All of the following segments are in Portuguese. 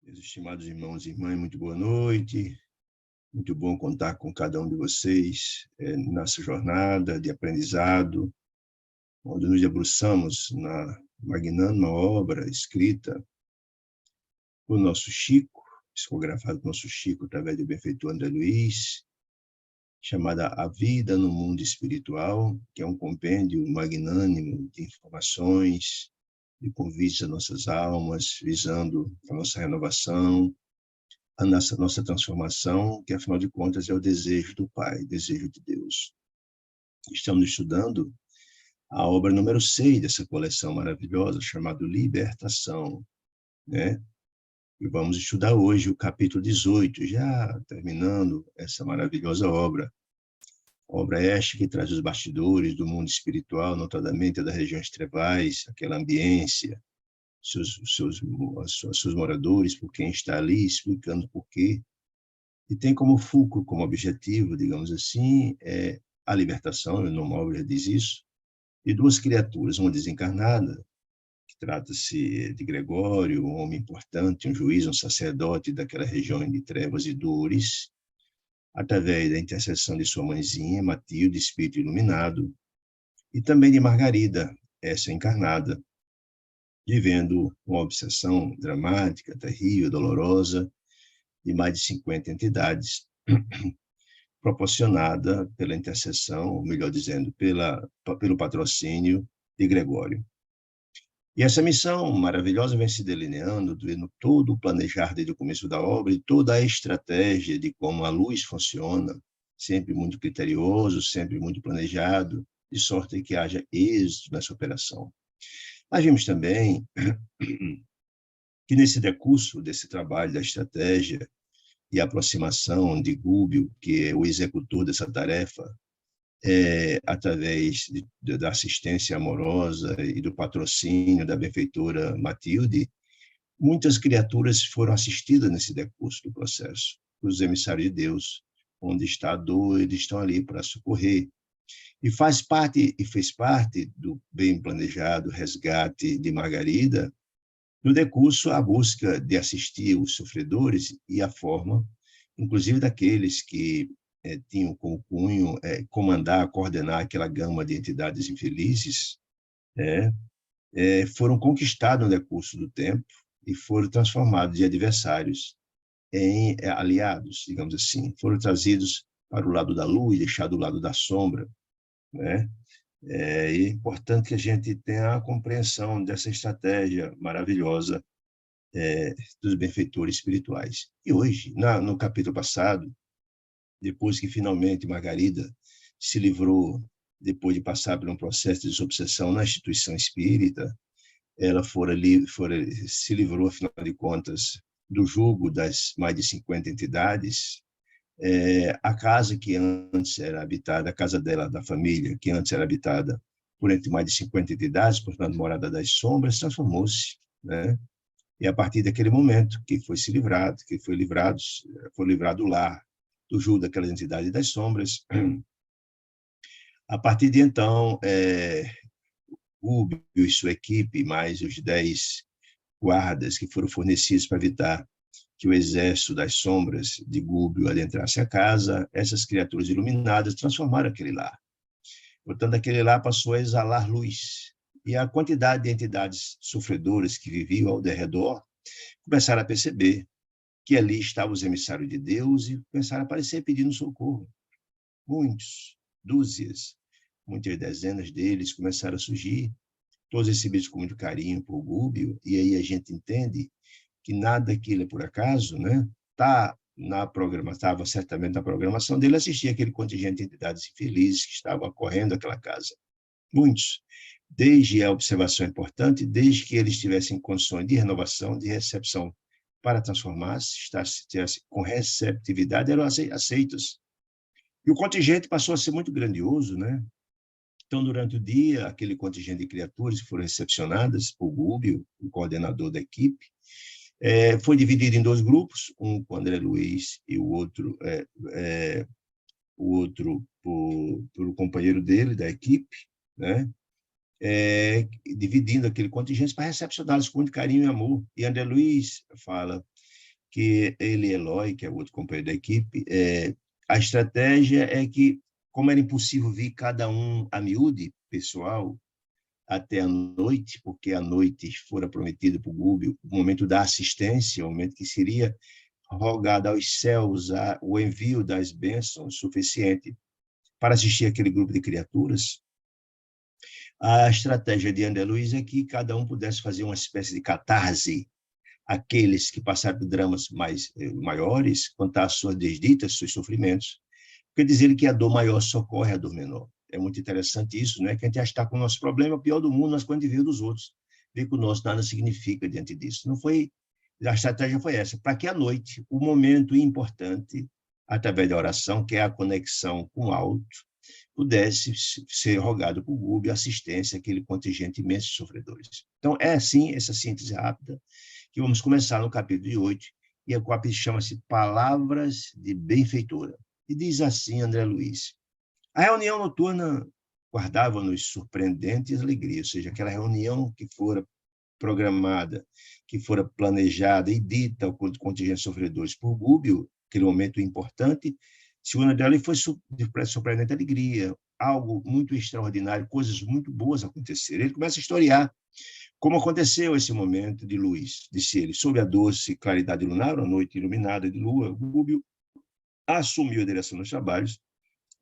Meus estimados irmãos e irmãs, muito boa noite. Muito bom contar com cada um de vocês nessa jornada de aprendizado, onde nos debruçamos na magnânima obra escrita por nosso Chico, psicografado por nosso Chico através do benfeitor André Luiz, chamada A Vida no Mundo Espiritual, que é um compêndio magnânimo de informações, de convites às nossas almas, visando a nossa renovação, a nossa transformação, que afinal de contas é o desejo do Pai, desejo de Deus. Estamos estudando a obra número 6 dessa coleção maravilhosa, chamada Libertação, né? E vamos estudar hoje o capítulo 18, já terminando essa maravilhosa obra. Obra esta que traz os bastidores do mundo espiritual, notadamente das regiões trevais, aquela ambiência, seus moradores, por quem está ali, explicando por quê. E tem como fulcro, como objetivo, digamos assim, a libertação, o nome obra já diz isso, de duas criaturas, uma desencarnada, que trata-se de Gregório, um homem importante, um juiz, um sacerdote daquela região de trevas e dores, através da intercessão de sua mãezinha, Matilde, espírito iluminado, e também de Margarida, essa encarnada, vivendo uma obsessão dramática, terrível, dolorosa, de mais de 50 entidades, proporcionada pela intercessão, ou melhor dizendo, pelo patrocínio de Gregório. E essa missão maravilhosa vem se delineando no todo o planejar desde o começo da obra e toda a estratégia de como a luz funciona, sempre muito criterioso, sempre muito planejado, de sorte que haja êxito nessa operação. Mas vimos também que nesse decurso desse trabalho da estratégia e aproximação de Gúbio, que é o executor dessa tarefa, através da assistência amorosa e do patrocínio da benfeitora Matilde, muitas criaturas foram assistidas nesse decurso do processo. Os emissários de Deus, onde está a dor, eles estão ali para socorrer. E fez parte do bem planejado resgate de Margarida, no decurso, a busca de assistir os sofredores e a forma, inclusive daqueles que tinham como cunho comandar, coordenar aquela gama de entidades infelizes, foram conquistados no decurso do tempo e foram transformados de adversários em aliados, digamos assim. Foram trazidos para o lado da luz e deixados do lado da sombra, né? É importante que a gente tenha a compreensão dessa estratégia maravilhosa dos benfeitores espirituais. E hoje, no capítulo passado, depois que finalmente Margarida se livrou, depois de passar por um processo de desobsessão na instituição espírita, ela se livrou, afinal de contas, do jugo das mais de 50 entidades. A casa que antes era habitada, a casa dela, da família, que antes era habitada por entre mais de 50 entidades, portanto, morada das sombras, transformou-se, né? E a partir daquele momento que foi livrado o lar do jugo daquelas entidades das sombras, a partir de então, Rubio e sua equipe, mais os 10 guardas que foram fornecidos para evitar que o exército das sombras de Gúbio adentrasse a casa, essas criaturas iluminadas transformaram aquele lar. Portanto, aquele lar passou a exalar luz. E a quantidade de entidades sofredoras que viviam ao redor começaram a perceber que ali estavam os emissários de Deus e começaram a aparecer pedindo socorro. Muitos, dúzias, muitas dezenas deles começaram a surgir, todos recebidos com muito carinho por Gúbio, e aí a gente entende que nada daquilo é por acaso, né? Estava certamente na programação dele assistir aquele contingente de entidades infelizes que estavam acorrendo àquela casa. Muitos, desde a observação importante, desde que eles tivessem condições de renovação, de recepção para transformar-se, estivessem com receptividade, eram aceitos. E o contingente passou a ser muito grandioso, né? Então, durante o dia, aquele contingente de criaturas foram recepcionadas por Gúbio, o coordenador da equipe, foi dividido em 2 grupos, um com André Luiz e o outro por o companheiro dele, da equipe, né? Dividindo aquele contingente para recepcioná-los com muito carinho e amor. E André Luiz fala que ele e Eloy, que é o outro companheiro da equipe, a estratégia é que, como era impossível vir cada um a miúde, pessoal, até a noite, porque a noite fora prometida para o Gúbio, o momento da assistência, o momento que seria rogado aos céus o envio das bênçãos suficiente para assistir aquele grupo de criaturas, a estratégia de André Luiz é que cada um pudesse fazer uma espécie de catarse, aqueles que passaram por dramas maiores, contar suas desditas, seus sofrimentos, porque dizer que a dor maior socorre a dor menor. É muito interessante isso, né? Que a gente acha que está com o nosso problema, o pior do mundo, mas quando a gente vê o dos outros, vê que o nosso nada significa diante disso. Não foi, a estratégia foi essa, para que à noite, o momento importante, através da oração, que é a conexão com o alto, pudesse ser rogado por Gúbio assistência àquele contingente imenso de sofredores. Então, é assim, essa síntese rápida, que vamos começar no capítulo de 8, e a capítulo chama-se Palavras de Benfeitora. E diz assim, André Luiz: a reunião noturna guardava-nos surpreendentes alegrias, ou seja, aquela reunião que fora programada, que fora planejada e dita ao contingente de sofredores por Gúbio, aquele momento importante, segundo dela, foi de surpreendente alegria, algo muito extraordinário, coisas muito boas aconteceram. Ele começa a historiar como aconteceu esse momento de luz, disse ele, sob a doce claridade lunar, a noite iluminada de lua, Gúbio assumiu a direção dos trabalhos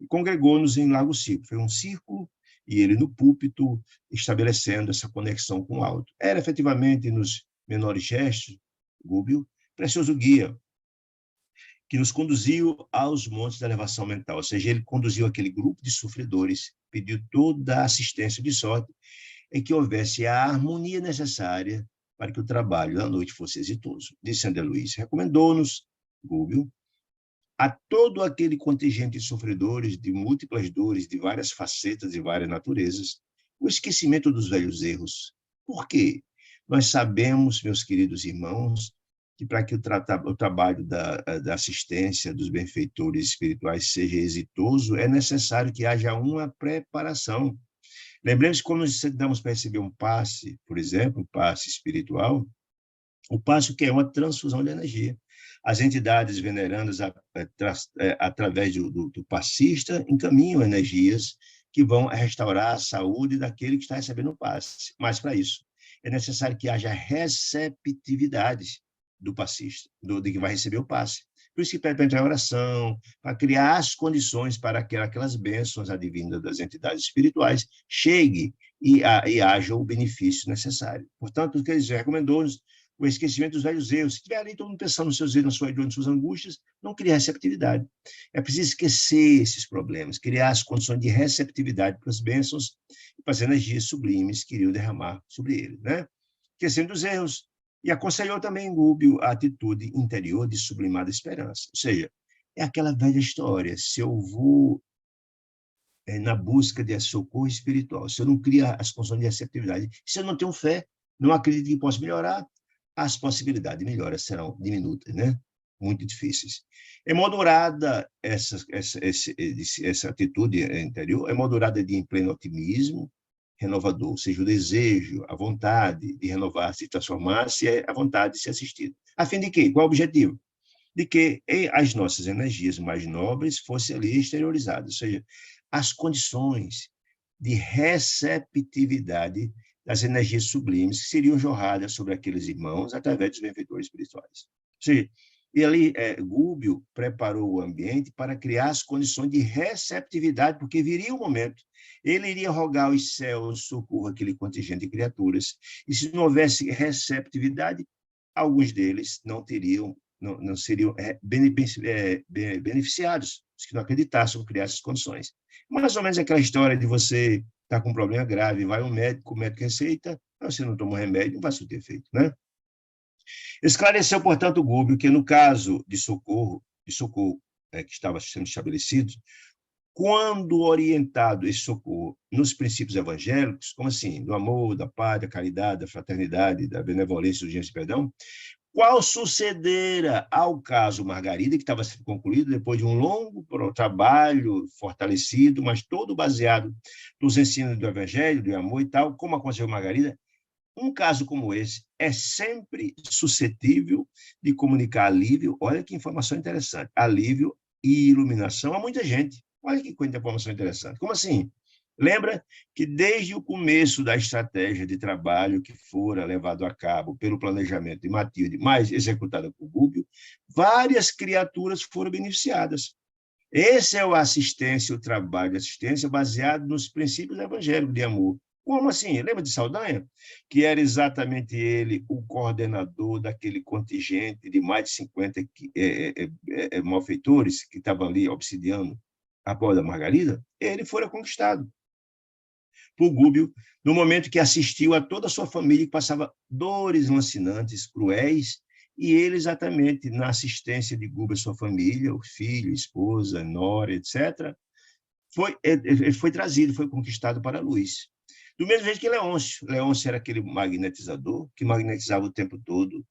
e congregou-nos em largo círculo. Foi um círculo e ele no púlpito estabelecendo essa conexão com o alto. Era efetivamente nos menores gestos, Gúbio, precioso guia, que nos conduziu aos montes da elevação mental, ou seja, ele conduziu aquele grupo de sofredores, pediu toda a assistência de sorte em que houvesse a harmonia necessária para que o trabalho da noite fosse exitoso. Disse André Luiz, recomendou-nos, Gúbio, a todo aquele contingente de sofredores de múltiplas dores, de várias facetas e várias naturezas, o esquecimento dos velhos erros. Por quê? Nós sabemos, meus queridos irmãos, que para que o trabalho da assistência dos benfeitores espirituais seja exitoso, é necessário que haja uma preparação. Lembremos que quando nos sentamos para receber um passe, por exemplo, um passe espiritual, o passe que é uma transfusão de energia. As entidades venerandas, através do passista, encaminham energias que vão restaurar a saúde daquele que está recebendo o passe. Mas, para isso, é necessário que haja receptividade do passista, de que vai receber o passe. Por isso que pede para entrar em oração, para criar as condições para que aquelas bênçãos advindas das entidades espirituais chegue e haja o benefício necessário. Portanto, o que eles recomendou-nos, o esquecimento dos velhos erros. Se estiver ali todo mundo pensando nos seus erros, na sua dor, nas suas angústias, não cria receptividade. É preciso esquecer esses problemas, criar as condições de receptividade para as bênçãos e para as energias sublimes que iriam derramar sobre ele, né? Esquecendo dos erros. E aconselhou também Gúbio a atitude interior de sublimada esperança. Ou seja, é aquela velha história, se eu vou na busca de socorro espiritual, se eu não crio as condições de receptividade, se eu não tenho fé, não acredito que possa melhorar, as possibilidades de melhora serão diminutas, né? Muito difíceis. É moderada essa atitude interior, é moderada de pleno otimismo, renovador, ou seja, o desejo, a vontade de renovar-se e transformar-se é a vontade de ser assistido. A fim de quê? Qual é o objetivo? De que as nossas energias mais nobres fossem ali exteriorizadas, ou seja, as condições de receptividade das energias sublimes que seriam jorradas sobre aqueles irmãos através dos benfeitores espirituais. Ou seja, e ali, Gúbio preparou o ambiente para criar as condições de receptividade, porque viria um momento, ele iria rogar aos céus socorro àquele contingente de criaturas, e se não houvesse receptividade, alguns deles não seriam beneficiados, os que não acreditassem ou criassem as condições. Mais ou menos aquela história de você estar com um problema grave, vai ao médico, o médico receita, você não toma remédio, não vai surtir efeito, né? Esclareceu, portanto, o Gúbio que, no caso de socorro que estava sendo estabelecido, quando orientado esse socorro nos princípios evangélicos, como assim, do amor, da paz, da caridade, da fraternidade, da benevolência, urgência e perdão, qual sucedera ao caso Margarida, que estava sendo concluído depois de um longo trabalho fortalecido, mas todo baseado nos ensinos do Evangelho, do amor e tal, como aconteceu com Margarida, um caso como esse é sempre suscetível de comunicar alívio, olha que informação interessante, alívio e iluminação a muita gente. Olha que coisa de informação interessante. Como assim? Lembra que desde o começo da estratégia de trabalho que fora levado a cabo pelo planejamento de Matilde, mas executada por Gubbio, várias criaturas foram beneficiadas. Esse é o assistência, o trabalho de assistência baseado nos princípios evangélicos de amor. Como assim? Lembra de Saldanha? Que era exatamente ele o coordenador daquele contingente de mais de 50 malfeitores que estavam ali obsidiando a Porta da Margarida? Ele fora conquistado por Gubbio, no momento que assistiu a toda a sua família que passava dores lancinantes, cruéis, e ele exatamente na assistência de Gubbio à sua família, o filho, esposa, nora, etc., ele foi trazido, foi conquistado para a luz. Do mesmo jeito que Leôncio. Leôncio era aquele magnetizador que magnetizava o tempo todo,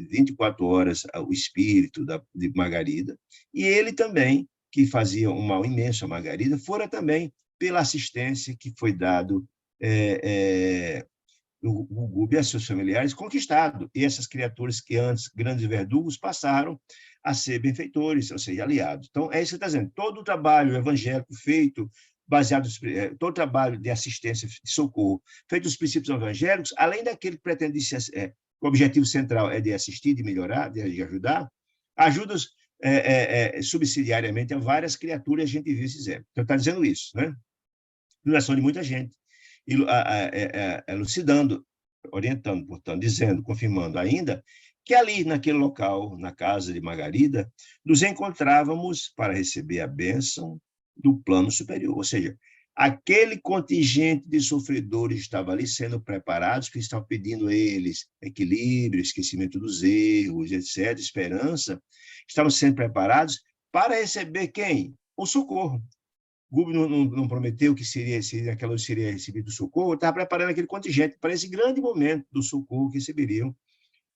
24 horas, o espírito de Margarida, e ele também, que fazia um mal imenso a Margarida, fora também pela assistência que foi dado o Gubbio e a seus familiares conquistado. E essas criaturas que antes, grandes verdugos, passaram a ser benfeitores, ou seja, aliados. Então, é isso que está dizendo. Todo o trabalho evangélico feito, baseado, todo o trabalho de assistência, de socorro, feito nos princípios evangélicos, além daquele que pretende ser, o objetivo central é de assistir, de melhorar, de ajudar, ajuda subsidiariamente a várias criaturas, a gente viu esse exemplo. Então, está dizendo isso, né? Iluminação de muita gente, elucidando, orientando, portanto, dizendo, confirmando ainda, que ali, naquele local, na casa de Margarida, nos encontrávamos para receber a bênção do plano superior, ou seja, aquele contingente de sofredores estava ali sendo preparados, que estavam pedindo a eles equilíbrio, esquecimento dos erros, etc., esperança, estavam sendo preparados para receber quem? O socorro. Gubbio não prometeu que aquela luz seria recebido o socorro, estava preparando aquele contingente para esse grande momento do socorro que receberiam.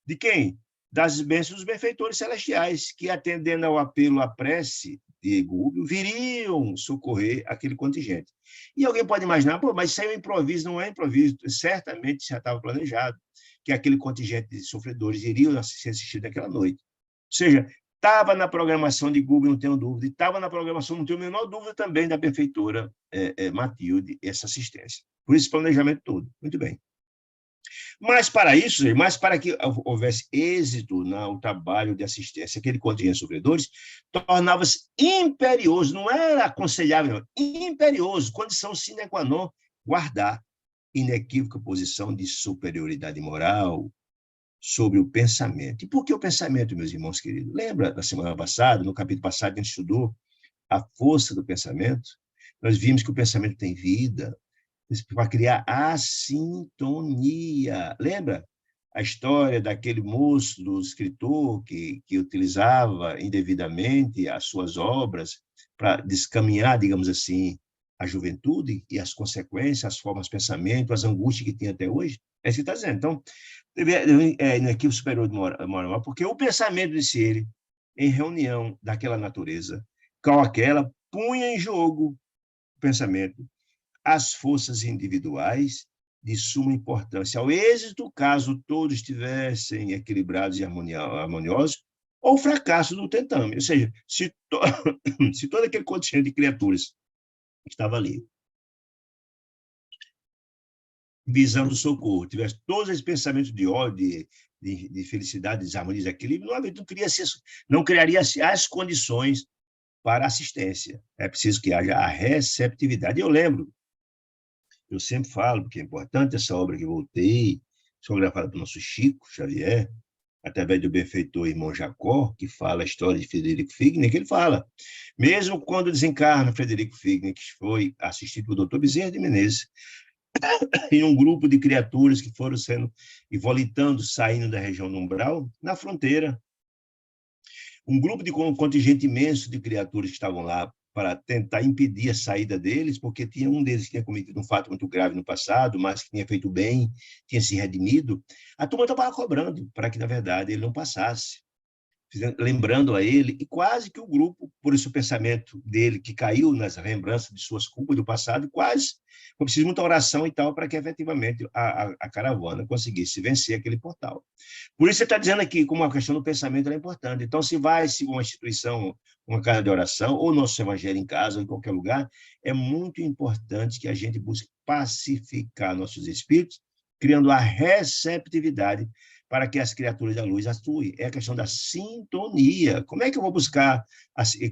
De quem? Das bênçãos dos benfeitores celestiais, que, atendendo ao apelo, à prece de Gubbio, viriam socorrer aquele contingente. E alguém pode imaginar, pô, mas isso aí é um improviso, não é improviso, certamente já estava planejado, que aquele contingente de sofredores iriam ser assistidos naquela noite. Ou seja, estava na programação de Gubbio, não tenho dúvida, e estava na programação, não tenho a menor dúvida também, da benfeitora Matilde, essa assistência. Por esse planejamento todo. Muito bem. Mas para isso, mas para que houvesse êxito no trabalho de assistência, aquele contingente de sofredores, tornava-se imperioso, não era aconselhável, imperioso, condição sine qua non, guardar inequívoca posição de superioridade moral sobre o pensamento. E por que o pensamento, meus irmãos queridos? Lembra da semana passada, no capítulo passado, a gente estudou a força do pensamento? Nós vimos que o pensamento tem vida, para criar a sintonia. Lembra a história daquele moço, do escritor, que utilizava indevidamente as suas obras para descaminhar, digamos assim, a juventude e as consequências, as formas de pensamento, as angústias que tem até hoje? É isso que está dizendo. Então, inequívoco superior de moral, porque o pensamento, disse ele, em reunião daquela natureza, qual aquela, punha em jogo o pensamento, as forças individuais de suma importância ao êxito, caso todos estivessem equilibrados e harmoniosos, ou fracasso do tentame. Ou seja, se todo aquele contingente de criaturas que estava ali, visando o socorro, tivesse todos esses pensamentos de ódio, de felicidade, desarmonia, desequilíbrio, não criaria as condições para assistência. É preciso que haja a receptividade. Eu sempre falo, porque é importante essa obra que eu voltei, psicografada pelo nosso Chico Xavier, através do benfeitor irmão Jacó, que fala a história de Frederico Figner, que ele fala, mesmo quando desencarna Frederico Figner, que foi assistido pelo Dr. Bezerra de Menezes, em um grupo de criaturas que foram sendo e volitando, saindo da região do umbral, na fronteira. Um grupo de contingente imenso de criaturas que estavam lá para tentar impedir a saída deles, porque tinha um deles que tinha cometido um fato muito grave no passado, mas que tinha feito bem, tinha se redimido. A turma estava cobrando para que, na verdade, ele não passasse. lembrando a ele, e quase que o grupo, por esse pensamento dele, que caiu nas lembranças de suas culpas do passado, quase foi preciso muita oração e tal, para que efetivamente a caravana conseguisse vencer aquele portal. Por isso, você está dizendo aqui como a questão do pensamento é importante. Então, se vai se uma instituição, uma casa de oração, ou nosso evangelho em casa, ou em qualquer lugar, é muito importante que a gente busque pacificar nossos espíritos, criando a receptividade para que as criaturas da luz atuem. É a questão da sintonia. Como é que eu vou buscar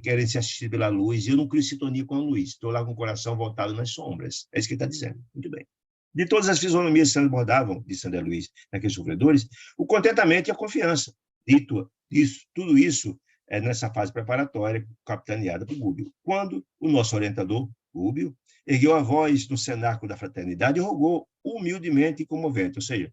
querer ser assistido pela luz e eu não crio sintonia com a luz? Estou lá com o coração voltado nas sombras. É isso que ele está dizendo. Muito bem. De todas as fisionomias que se abordavam, disse André Luiz, naqueles sofredores, o contentamento e a confiança. Dito isso, tudo isso é nessa fase preparatória, capitaneada por Gubbio. Quando o nosso orientador, Gubbio, ergueu a voz no cenáculo da fraternidade e rogou humildemente e comovente, ou seja,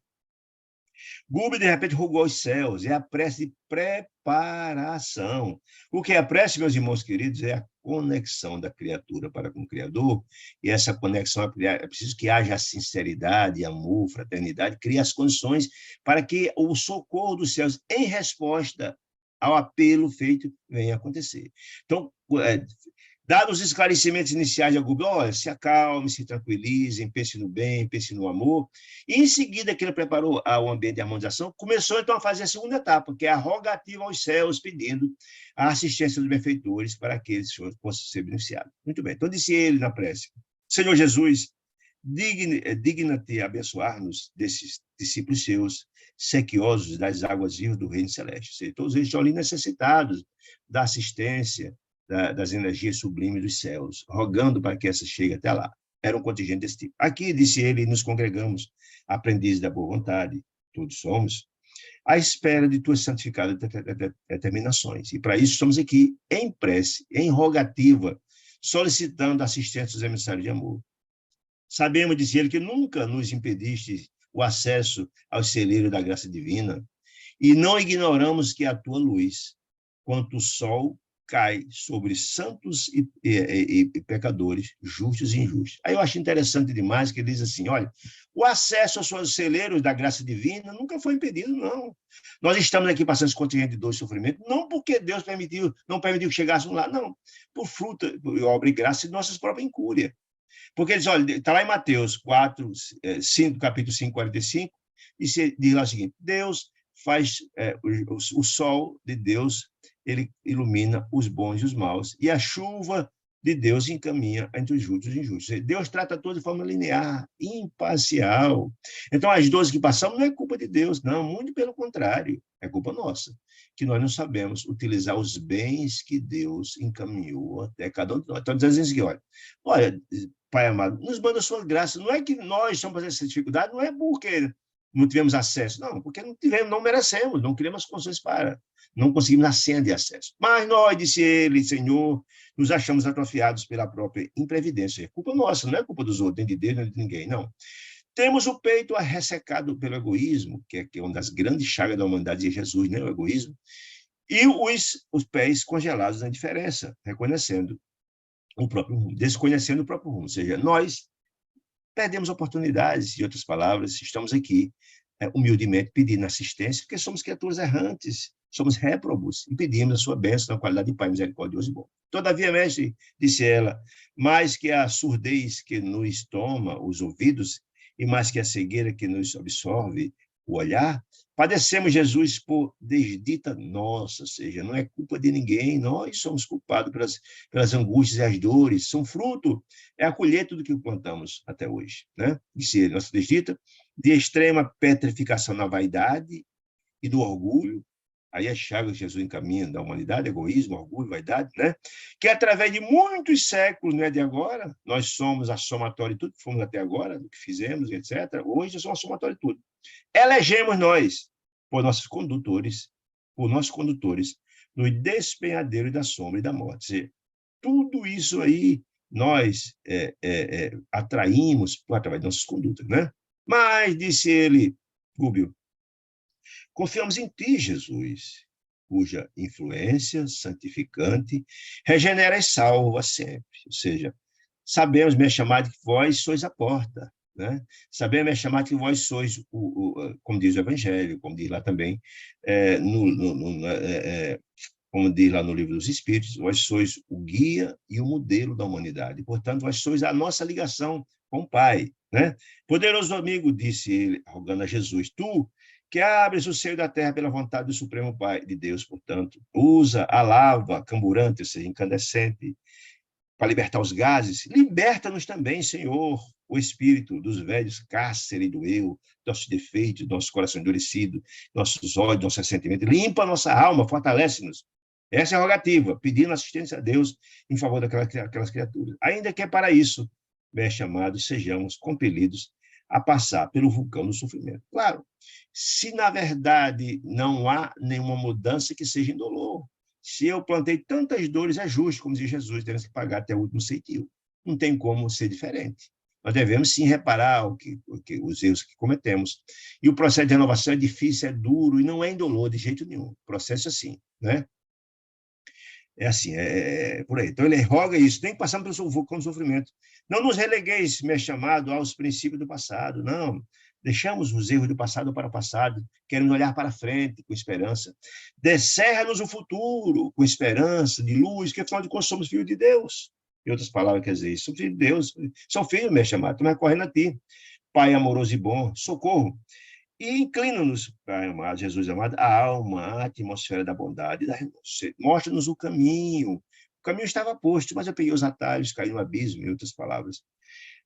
Gubbio, de repente, rogou aos céus, é a prece de preparação. O que é a prece, meus irmãos queridos, é a conexão da criatura para com o Criador, e essa conexão é preciso que haja sinceridade, amor, fraternidade, crie as condições para que o socorro dos céus, em resposta ao apelo feito, venha acontecer. Então, dados os esclarecimentos iniciais de Gubbio, olha, se acalme, se tranquilizem, pense no bem, pense no amor. E, em seguida, que ele preparou o ambiente de harmonização, começou, então, a fazer a segunda etapa, que é a rogativa aos céus, pedindo a assistência dos benfeitores para que eles possam ser beneficiados. Muito bem. Então, disse ele na prece, Senhor Jesus, digna-te abençoar-nos desses discípulos seus, sequiosos das águas vivas do reino celeste. Ou seja, todos eles estão ali necessitados da assistência, das energias sublimes dos céus, rogando para que essa chegue até lá. Era um contingente desse tipo. Aqui, disse ele, nos congregamos, aprendizes da boa vontade, todos somos, à espera de tuas santificadas determinações. E para isso estamos aqui em prece, em rogativa, solicitando assistência dos emissários de amor. Sabemos, disse ele, que nunca nos impediste o acesso aos celeiros da graça divina e não ignoramos que a tua luz, quanto o sol, cai sobre santos e pecadores, justos e injustos. Aí eu acho interessante demais que ele diz assim, olha, o acesso aos celeiros da graça divina nunca foi impedido, não. Nós estamos aqui passando esse contingente de dor e sofrimento, não porque Deus não permitiu que chegássemos lá, não, por fruta, obra e graça de nossas próprias incúrias. Porque ele diz, olha, está lá em Mateus 4, 5, capítulo 5, 45, e diz lá o seguinte, Deus faz, o sol de Deus, ele ilumina os bons e os maus, e a chuva de Deus encaminha entre os justos e injustos. Deus trata todos de forma linear, imparcial. Então, as dores que passamos não é culpa de Deus, não, muito pelo contrário, é culpa nossa, que nós não sabemos utilizar os bens que Deus encaminhou até cada um de nós. Então, dizendo assim, olha, Pai amado, nos manda a sua graça, não é que nós estamos fazendo essa dificuldade, não é porque não tivemos acesso, não, porque não merecemos, não criamos as condições para, não conseguimos a senha de acesso. Mas nós, disse ele, Senhor, nos achamos atrofiados pela própria imprevidência. É culpa nossa, não é culpa dos outros, nem de Deus, nem de ninguém, não. Temos o peito ressecado pelo egoísmo, que é uma das grandes chagas da humanidade de Jesus, né, o egoísmo, e os pés congelados na indiferença, reconhecendo o próprio rumo, desconhecendo o próprio rumo. Ou seja, nós perdemos oportunidades, de outras palavras, estamos aqui humildemente pedindo assistência, porque somos criaturas errantes, somos réprobos, e pedimos a sua bênção na qualidade de Pai misericordioso e bom. Todavia, mestre, disse ela, mais que a surdez que nos toma os ouvidos, e mais que a cegueira que nos absorve o olhar, padecemos, Jesus, por desdita nossa, ou seja, não é culpa de ninguém, nós somos culpados pelas angústias e as dores, são fruto, é a colheita do que plantamos até hoje, né? Disse ele, nossa desdita, de extrema petrificação na vaidade e do orgulho, aí as chagas que Jesus encaminha da humanidade, egoísmo, orgulho, vaidade, né? Que através de muitos séculos, não é de agora, nós somos a somatória de tudo que fomos até agora, do que fizemos, etc. Hoje nós somos a somatória de tudo. Elegemos nós, por nossos condutores, no despenhadeiro da sombra e da morte. Ou seja, tudo isso aí nós atraímos através de nossas condutas, né? Mas, disse ele, Gubbio, confiamos em ti, Jesus, cuja influência santificante regenera e salva sempre. Ou seja, sabemos, minha chamada, que vós sois a porta. né? Sabemos, é chamado que vós sois, como diz o Evangelho, como diz lá também, como diz lá no Livro dos Espíritos, vós sois o guia e o modelo da humanidade. Portanto, vós sois a nossa ligação com o Pai, né? Poderoso amigo, disse ele, rogando a Jesus, tu que abres o seio da terra pela vontade do Supremo Pai de Deus, portanto, usa a lava camburante, ou seja, incandescente, para libertar os gases, liberta-nos também, Senhor, o espírito dos velhos cárceres do eu, nossos defeitos, nosso coração endurecido, nossos olhos, nossos sentimentos, limpa a nossa alma, fortalece-nos. Essa é a rogativa, pedindo assistência a Deus em favor daquelas criaturas. Ainda que é para isso, bem chamados, sejamos compelidos a passar pelo vulcão do sofrimento. Claro, se na verdade não há nenhuma mudança que seja indolor, se eu plantei tantas dores, é justo, como diz Jesus, temos que pagar até o último centavo. Não tem como ser diferente. Nós devemos, sim, reparar os erros que cometemos. E o processo de renovação é difícil, é duro, e não é indolor de jeito nenhum. O processo é assim, né? É assim, é por aí. Então, ele roga isso, tem que passar pelo vulcão do sofrimento. Não nos relegueis, meu chamado, aos princípios do passado, não. Deixamos os erros do passado para o passado, queremos olhar para frente com esperança. Descerra-nos o futuro com esperança, de luz, que afinal de contas somos filhos de Deus. Em outras palavras, quer dizer, somos filhos de Deus. São filhos, meu chamado, estamos recorrendo a ti. Pai amoroso e bom, socorro. E inclina-nos, Pai amado, Jesus amado, a alma, a atmosfera da bondade, mostra-nos o caminho. O caminho estava posto, mas eu peguei os atalhos, caí no abismo, em outras palavras.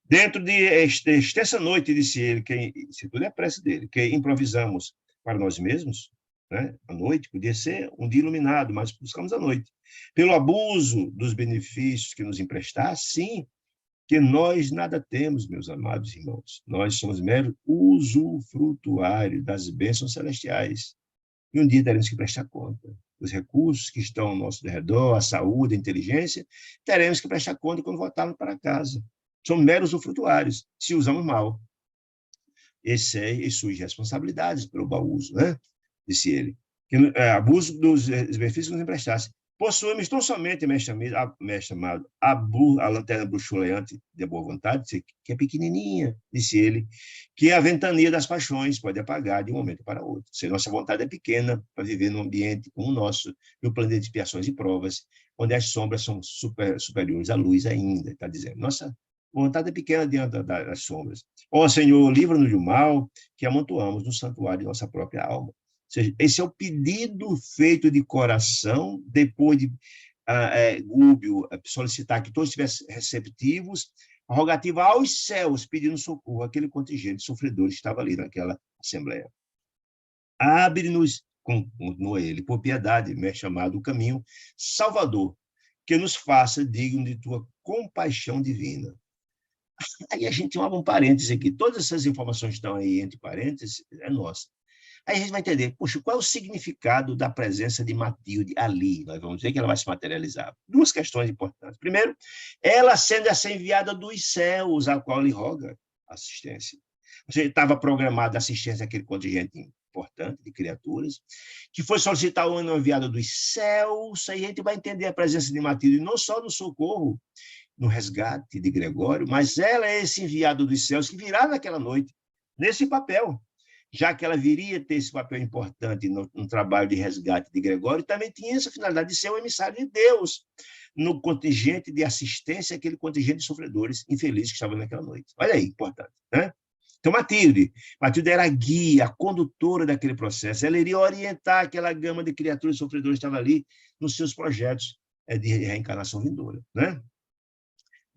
Dentro de extensa noite, disse ele, se tudo é prece dele, que improvisamos para nós mesmos, né? A noite podia ser um dia iluminado, mas buscamos a noite. Pelo abuso dos benefícios que nos emprestar, sim, que nós nada temos, meus amados irmãos. Nós somos meros usufrutuários das bênçãos celestiais. E um dia teremos que prestar conta. Os recursos que estão ao nosso redor, a saúde, a inteligência, teremos que prestar conta quando voltarmos para casa. Somos meros usufrutuários, se usamos mal. Esse é e suas responsabilidades pelo mau uso, né? Disse ele. Abuso dos benefícios que nos emprestasse. Possuímos tão somente, mestre amado, a lanterna bruxuleante de boa vontade, que é pequenininha, disse ele, que a ventania das paixões pode apagar de um momento para outro. Se nossa vontade é pequena para viver num ambiente como o nosso, no planeta de expiações e provas, onde as sombras são superiores à luz ainda, está dizendo. Nossa vontade é pequena diante das sombras. Ó Senhor, livra-nos do mal que amontoamos no santuário de nossa própria alma. Ou seja, esse é o pedido feito de coração, depois de Gúbio solicitar que todos estivessem receptivos, a rogativa aos céus, pedindo socorro àquele contingente de sofredores que estava ali naquela assembleia. Abre-nos, continuou ele, por piedade, me é chamado o caminho salvador, que nos faça digno de tua compaixão divina. Aí a gente abre um parênteses aqui. Todas essas informações que estão aí entre parênteses, é nossa. Aí a gente vai entender, poxa, qual é o significado da presença de Matilde ali? Nós vamos ver que ela vai se materializar. Duas questões importantes. Primeiro, ela sendo essa enviada dos céus, a qual lhe roga assistência. Ou seja, estava programada a assistência àquele contingente importante de criaturas, que foi solicitar uma enviada dos céus. Aí a gente vai entender a presença de Matilde não só no socorro, no resgate de Gregório, mas ela é esse enviado dos céus que virá naquela noite, nesse papel, já que ela viria ter esse papel importante no trabalho de resgate de Gregório, também tinha essa finalidade de ser o emissário de Deus no contingente de assistência àquele contingente de sofredores infelizes que estavam naquela noite. Olha aí, importante, né? Então, Matilde era a guia, a condutora daquele processo. Ela iria orientar aquela gama de criaturas sofredoras que estava ali nos seus projetos de reencarnação vindoura, né?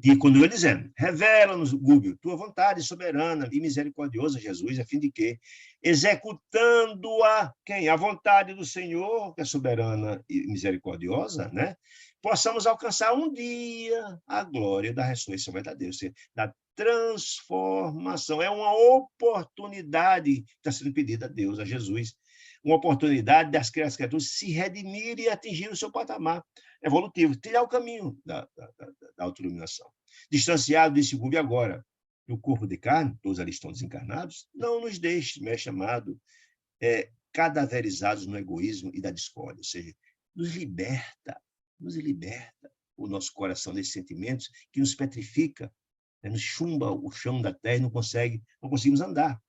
E continua dizendo, revela-nos, Gúbio, tua vontade soberana e misericordiosa, Jesus, a fim de que, executando-a, quem? A vontade do Senhor, que é soberana e misericordiosa, né? Possamos alcançar um dia a glória da ressurreição verdadeira, ou seja, da transformação. É uma oportunidade que está sendo pedida a Deus, a Jesus, uma oportunidade das criaturas se redimirem e atingir o seu patamar evolutivo, trilhar o caminho da autoiluminação. Distanciado desse Gúbio agora, no corpo de carne, todos ali estão desencarnados, não nos deixe, meu chamado, cadaverizados no egoísmo e da discórdia, ou seja, nos liberta o nosso coração desses sentimentos que nos petrifica, Nos chumba o chão da terra e não conseguimos andar.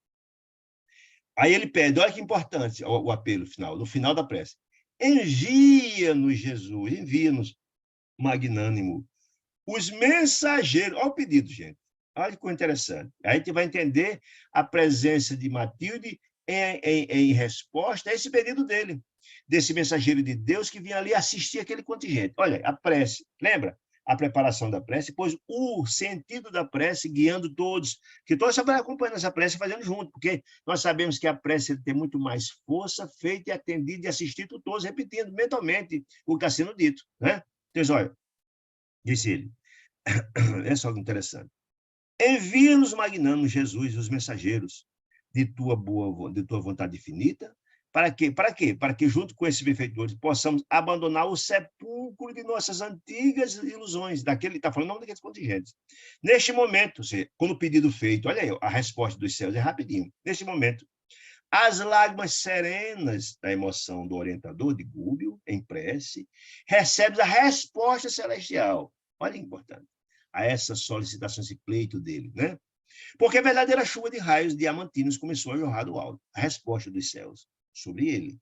Aí ele pede, olha que importante o apelo final, no final da prece. Envia-nos, Jesus, envia-nos, magnânimo, os mensageiros. Olha o pedido, gente. Olha que coisa interessante. Aí a gente vai entender a presença de Matilde em resposta a esse pedido dele, desse mensageiro de Deus que vinha ali assistir aquele contingente. Olha, a prece, lembra? A preparação da prece, pois o sentido da prece guiando todos, que todos estavam acompanhando essa prece fazendo junto, porque nós sabemos que a prece tem muito mais força, feita e atendida e assistida todos, repetindo mentalmente o que está sendo dito. Né? Então, olha, disse ele, é só interessante. Envia-nos, magnânimo Jesus, os mensageiros de tua vontade infinita. Para quê? Para que, junto com esses benfeitores, possamos abandonar o sepulcro de nossas antigas ilusões, está falando não daqueles contingentes. Neste momento, quando o pedido feito, olha aí, a resposta dos céus é rapidinho. Neste momento, as lágrimas serenas da emoção do orientador de Gúbio, em prece, recebem a resposta celestial. Olha que importante. A essa solicitação, esse pleito dele, né? Porque a verdadeira chuva de raios diamantinos começou a jorrar do alto, a resposta dos céus sobre ele,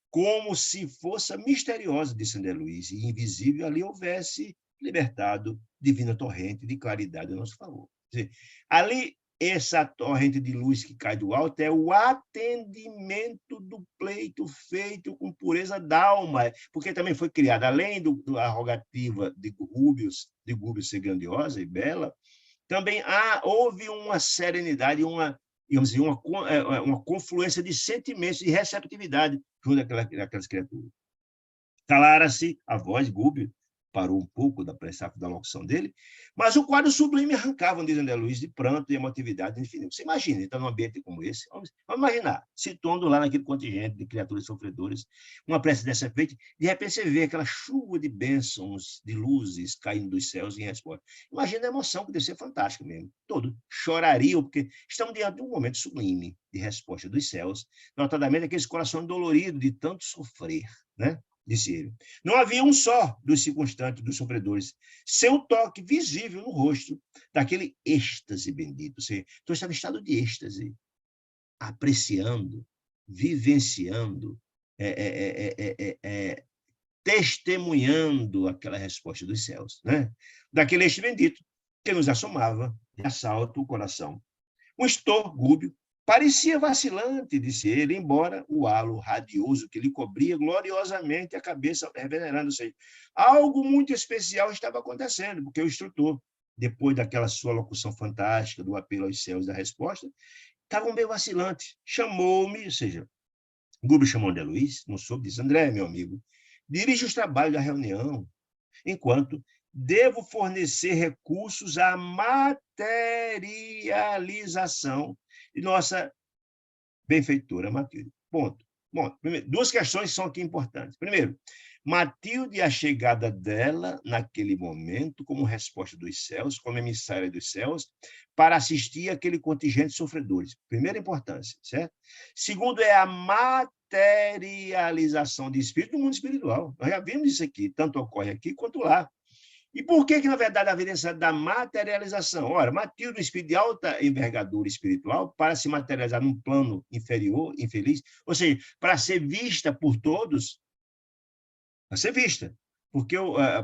como se fosse misteriosa, disse André Luiz, e invisível ali houvesse libertado divina torrente de claridade a nosso favor. Quer dizer, ali, essa torrente de luz que cai do alto é o atendimento do pleito feito com pureza d'alma, porque também foi criada, além da rogativa de Gúbio ser grandiosa e bela, também houve uma serenidade, digamos assim, uma confluência de sentimentos, de receptividade junto àquelas criaturas. Calara-se a voz, Gúbio parou um pouco da locução dele, mas o quadro sublime arrancava, diz André Luiz, de pranto e emotividade infinita. Você imagina, então, num ambiente como esse, vamos imaginar, situando lá naquele contingente de criaturas sofredoras, uma prece dessa feita, de repente você vê aquela chuva de bênçãos, de luzes caindo dos céus em resposta. Imagina a emoção, que deve ser fantástica mesmo. Todos chorariam, porque estamos diante de um momento sublime de resposta dos céus, notadamente aqueles corações doloridos de tanto sofrer, né? Disse ele. Não havia um só dos circunstantes, dos sofredores, sem o toque visível no rosto daquele êxtase bendito. Então, estava em estado de êxtase, apreciando, vivenciando, testemunhando aquela resposta dos céus, né? Daquele êxtase bendito que nos assomava de assalto o coração. Um estor Gúbio parecia vacilante, disse ele, embora o halo radioso que lhe cobria gloriosamente a cabeça revenerando-se. Algo muito especial estava acontecendo, porque o instrutor, depois daquela sua locução fantástica do apelo aos céus da resposta, estava meio vacilante. Chamou-me, ou seja, Gúbio chamou André Luiz, não soube, disse, André, meu amigo, dirige os trabalhos da reunião, enquanto devo fornecer recursos à materialização de nossa benfeitora Matilde. Ponto. Bom, duas questões são aqui importantes. Primeiro, Matilde e a chegada dela naquele momento como resposta dos céus, como emissária dos céus, para assistir aquele contingente de sofredores. Primeira importância, certo? Segundo, é a materialização de espírito no mundo espiritual. Nós já vimos isso aqui, tanto ocorre aqui quanto lá. E por que, na verdade, a evidência da materialização? Ora, Matilde, um espírito de alta envergadura espiritual, para se materializar num plano inferior, infeliz, ou seja, para ser vista por todos, para ser vista. Porque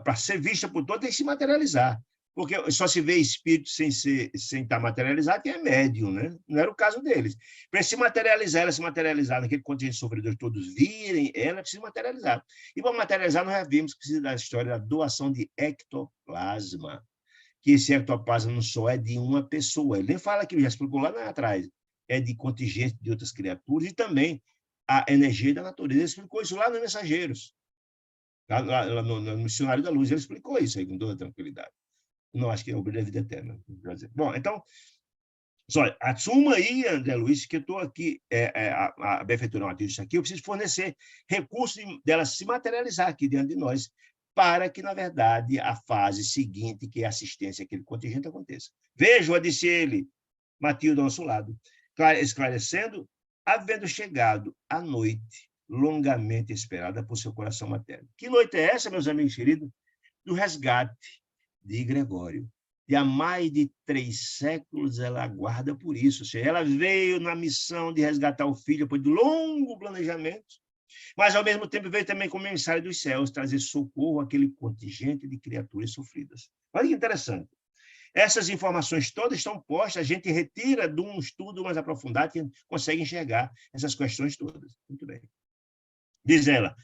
para ser vista por todos tem que se materializar. Porque só se vê espírito sem estar materializado, que é médium, né? Não era o caso deles. Para se materializar, ela se materializar naquele contingente de sofredores, todos virem, ela precisa materializar. E para materializar, nós já vimos que precisa da história da doação de ectoplasma, que esse ectoplasma não só é de uma pessoa, ele nem fala que já explicou lá atrás, é de contingente de outras criaturas e também a energia da natureza. Ele explicou isso lá nos Mensageiros, lá no Missionário da Luz, ele explicou isso aí com toda tranquilidade. Não, acho que é o brilho da vida eterna. Bom, então, assuma aí, André Luiz, que eu estou aqui, a benfeitora Matilde está aqui, eu preciso fornecer recursos dela se materializar aqui diante de nós, para que, na verdade, a fase seguinte, que é a assistência àquele contingente, aconteça. Vejo-a, disse ele, Matilde ao nosso lado, esclarecendo, havendo chegado a noite, longamente esperada por seu coração materno. Que noite é essa, meus amigos queridos? Do resgate de Gregório. e há mais de 3 séculos ela aguarda por isso. Ou seja, ela veio na missão de resgatar o filho depois de longo planejamento, mas, ao mesmo tempo, veio também como emissário dos céus, trazer socorro àquele contingente de criaturas sofridas. Olha que interessante. Essas informações todas estão postas, a gente retira de um estudo mais aprofundado que consegue enxergar essas questões todas. Muito bem. Diz ela,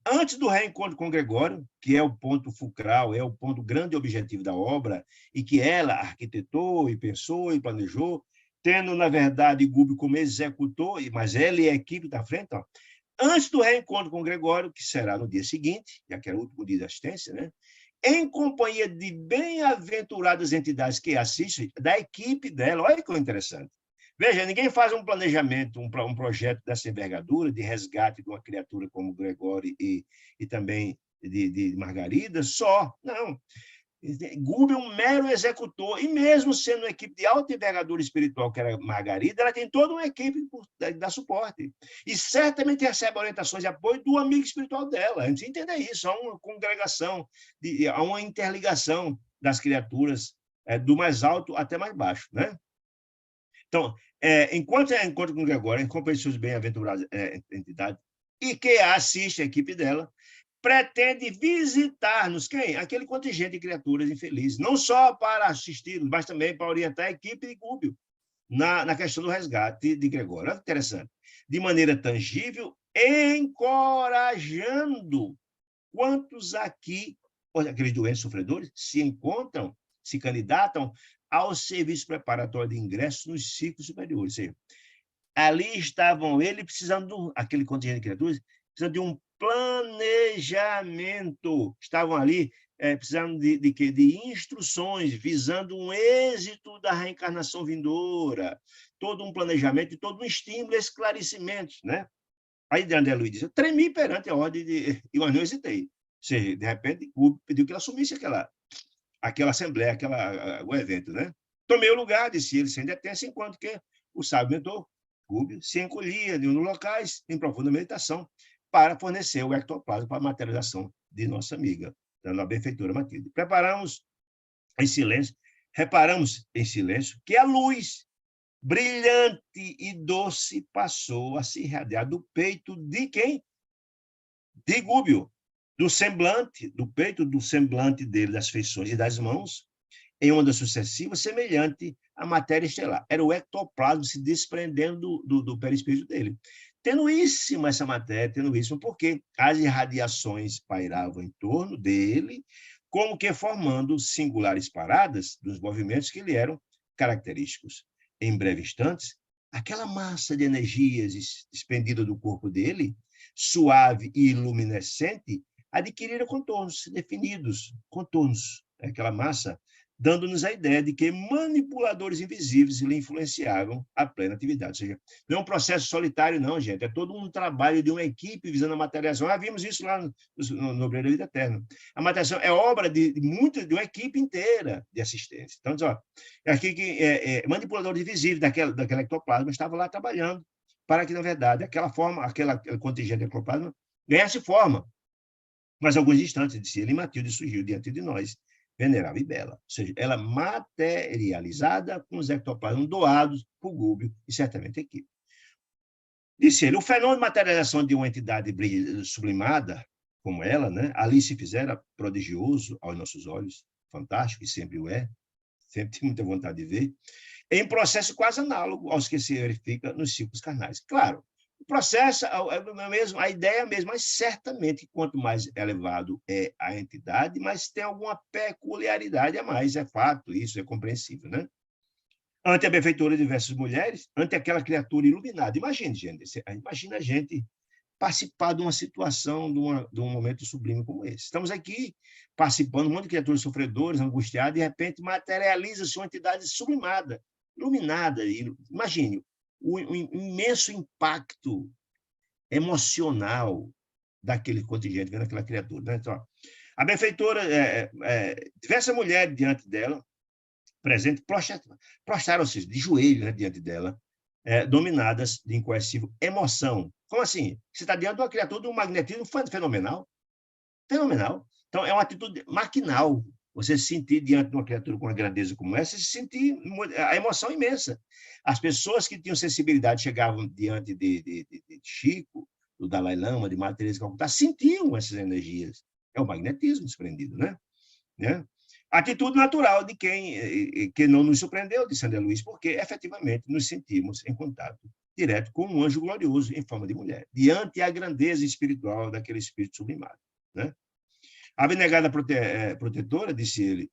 antes do reencontro com Gregório, que é o ponto fulcral, é o ponto grande objetivo da obra, e que ela arquitetou, e pensou, e planejou, tendo, na verdade, Gubbio como executor, mas ela e a equipe da frente, ó, antes do reencontro com Gregório, que será no dia seguinte, já que era o último dia da assistência, né? Em companhia de bem-aventuradas entidades que assistem, da equipe dela. Olha que interessante. Veja, ninguém faz um planejamento, um projeto dessa envergadura, de resgate de uma criatura como Gregório e também de Margarida, só. Não. Gubbio é um mero executor, e mesmo sendo uma equipe de alta envergadura espiritual, que era Margarida, ela tem toda uma equipe que dá suporte. E certamente recebe orientações e apoio do amigo espiritual dela. A gente entende isso, há uma congregação, há uma interligação das criaturas, do mais alto até mais baixo, né? Então, enquanto ela encontra com Gregório, em companhia de suas bem-aventuradas entidades, e que assiste a equipe dela, pretende visitar-nos, quem? Aquele contingente de criaturas infelizes, não só para assisti-los, mas também para orientar a equipe de Gubbio na questão do resgate de Gregório. Olha que interessante. De maneira tangível, encorajando quantos aqui, aqueles doentes sofredores, se encontram, se candidatam ao serviço preparatório de ingresso nos ciclos superiores. Ou seja, ali estavam ele precisando, aquele contingente de criaturas, precisando de um planejamento. Estavam ali precisando de instruções, visando um êxito da reencarnação vindoura, todo um planejamento, todo um estímulo, esclarecimentos, né? Aí André Luiz disse, eu tremi perante a ordem mas não hesitei. Ou seja, de repente, o pediu que ela assumisse aquela assembleia, o evento, né? Tomei o lugar, disse ele, sem detência, enquanto que o sábio mentor, Gubbio, se encolhia nos locais em profunda meditação para fornecer o ectoplasma para a materialização de nossa amiga, da benfeitora Matilde. Reparamos em silêncio que a luz brilhante e doce passou a se irradiar do peito de quem? De Gubbio, do semblante, do peito, do semblante dele, das feições e das mãos, em ondas sucessivas, semelhante à matéria estelar. Era o ectoplasma se desprendendo do perispírito dele. Tenuíssima essa matéria, tenuíssima, porque as irradiações pairavam em torno dele, como que formando singulares paradas dos movimentos que lhe eram característicos. Em breves instantes, aquela massa de energias expendida do corpo dele, suave e luminescente, adquirira contornos definidos, contornos, aquela massa, dando-nos a ideia de que manipuladores invisíveis lhe influenciavam a plena atividade. Ou seja, não é um processo solitário, não, gente. É todo um trabalho de uma equipe visando a materialização. Vimos isso lá no Obreiro da Vida Eterna. A materialização é obra de uma equipe inteira de assistência. Então, diz, aqui que manipuladores invisíveis daquela ectoplasma estavam lá trabalhando para que, na verdade, aquele contingente de ectoplasma ganhasse forma. Mas, alguns instantes, disse ele, Matilde surgiu diante de nós, venerável e bela. Ou seja, ela materializada com os ectoplasmas doados por Gubbio e certamente a equipe. Disse ele, o fenômeno de materialização de uma entidade sublimada, como ela, né, ali se fizera prodigioso aos nossos olhos, fantástico, e sempre o é, sempre tem muita vontade de ver, em processo quase análogo aos que se verifica nos ciclos carnais. Claro, o processo a ideia é a mesma, mas certamente quanto mais elevado é a entidade, mais tem alguma peculiaridade a mais, é fato, isso é compreensível, né? Ante a benfeitora de diversas mulheres, ante aquela criatura iluminada. Imagine, gente, imagina a gente participar de uma situação, de um momento sublime como esse. Estamos aqui participando, um monte de criaturas sofredoras, angustiadas, e de repente materializa-se uma entidade sublimada, iluminada. Imagine o imenso impacto emocional daquele contingente, vendo aquela criatura. Né? Então, a benfeitora, diversas mulheres diante dela, presente, prostraram-se de joelho, né, diante dela, dominadas de incoercível emoção. Como assim? Você está diante de uma criatura de um magnetismo fenomenal. Fenomenal. Então, é uma atitude maquinal, Você se sentir diante de uma criatura com uma grandeza como essa, se sentir a emoção imensa. As pessoas que tinham sensibilidade chegavam diante de Chico, do Dalai Lama, de Madre Teresa de Calcutá, sentiam essas energias. É o magnetismo desprendido, né? Atitude natural de quem que não nos surpreendeu, disse André Luiz, porque efetivamente nos sentimos em contato direto com um anjo glorioso em forma de mulher, diante a grandeza espiritual daquele espírito sublimado, né? A abnegada protetora, disse ele,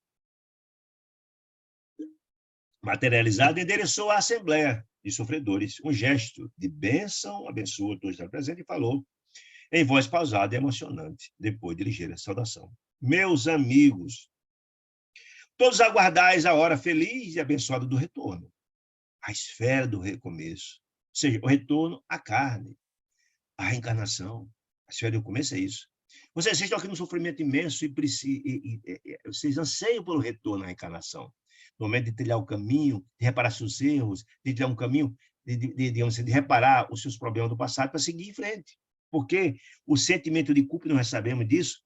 materializado, endereçou à Assembleia de Sofredores um gesto de bênção, abençoa todos que presentes, e falou em voz pausada e emocionante, depois de ligeira saudação. Meus amigos, todos aguardais a hora feliz e abençoada do retorno, a esfera do recomeço, ou seja, o retorno à carne, a reencarnação. A esfera do recomeço é isso. Vocês estão aqui num sofrimento imenso e vocês anseiam pelo retorno à reencarnação. No momento de trilhar o caminho, de reparar seus erros, de trilhar um caminho, de reparar os seus problemas do passado para seguir em frente. Porque o sentimento de culpa, nós sabemos disso,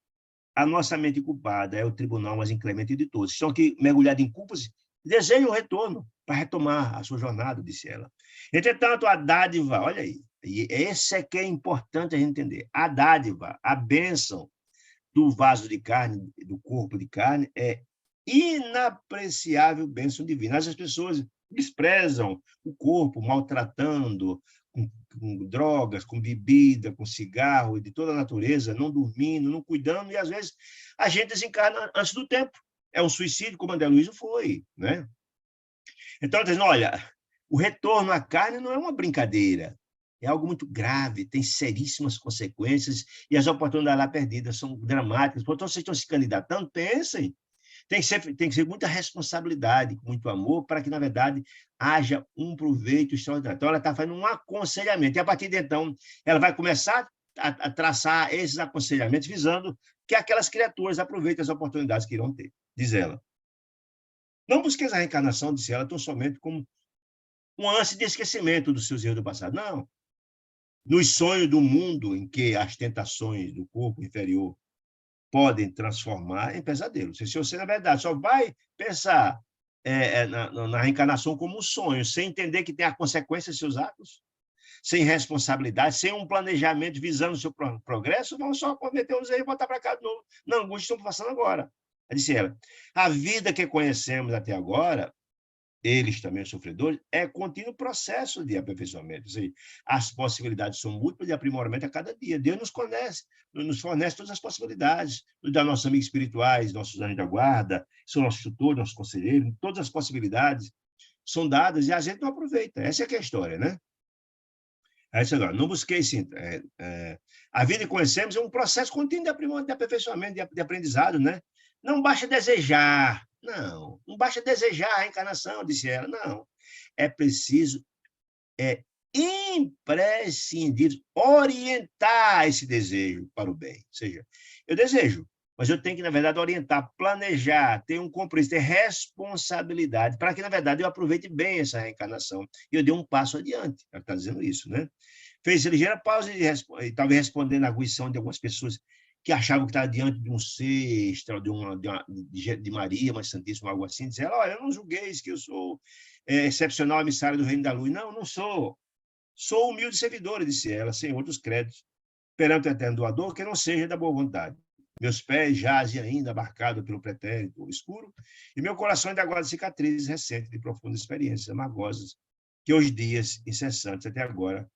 a nossa mente culpada é o tribunal mais inclemente de todos. Estão aqui mergulhados em culpas, desejam o retorno para retomar a sua jornada, disse ela. Entretanto, a dádiva, olha aí, e esse é que é importante a gente entender. A dádiva, a bênção do vaso de carne, do corpo de carne, é inapreciável bênção divina. As pessoas desprezam o corpo, maltratando, com drogas, com bebida, com cigarro e de toda a natureza, não dormindo, não cuidando, e às vezes a gente desencarna antes do tempo. É um suicídio, como André Luiz foi, né? Então, dizendo, olha, o retorno à carne não é uma brincadeira, é algo muito grave, tem seríssimas consequências, e as oportunidades lá perdidas são dramáticas. Portanto, vocês estão se candidatando, pensem. Tem que ser muita responsabilidade, muito amor, para que, na verdade, haja um proveito extraordinário. Então, ela está fazendo um aconselhamento, e a partir de então, ela vai começar a traçar esses aconselhamentos, visando que aquelas criaturas aproveitem as oportunidades que irão ter, diz ela. Não busqueis a reencarnação, disse ela, tão somente como um ânsia de esquecimento dos seus erros do passado. Não. Nos sonhos do mundo em que as tentações do corpo inferior podem transformar em pesadelo. Se você, na verdade, só vai pensar na reencarnação como um sonho, sem entender que tem a consequência de seus atos, sem responsabilidade, sem um planejamento visando o seu progresso, vão só cometer os erros e voltar para cá de novo, na angústia que estão passando agora. Disse ela, a vida que conhecemos até agora, eles também, os sofredores, é contínuo processo de aperfeiçoamento. Ou seja, as possibilidades são múltiplas de aprimoramento a cada dia. Deus nos fornece todas as possibilidades, nos dá nossos amigos espirituais, nossos anjos da guarda, são nossos tutores, nossos conselheiros, todas as possibilidades são dadas e a gente não aproveita. Essa é que é a história, né? É isso agora. Não busquei, sim. A vida que conhecemos é um processo contínuo de aperfeiçoamento, de aprendizado, né? Não basta desejar. Não basta desejar a reencarnação, disse ela. Não. É preciso, imprescindível, orientar esse desejo para o bem. Ou seja, eu desejo, mas eu tenho que, na verdade, orientar, planejar, ter um compromisso, ter responsabilidade, para que, na verdade, eu aproveite bem essa reencarnação e eu dê um passo adiante. Ela está dizendo isso, né? Fez ligeira pausa e talvez respondendo à arguição de algumas pessoas que achavam que estava diante de um ser, de Maria, Mãe Santíssima, algo assim, dizendo, olha, eu não julgueis que eu sou excepcional emissário do Reino da Luz. Não sou. Sou humilde servidora, disse ela, sem outros créditos, perante o eterno doador, que não seja da boa vontade. Meus pés jazem ainda abarcados pelo pretérito escuro, e meu coração ainda guarda cicatrizes recentes de profundas experiências amargosas, que os dias incessantes até agora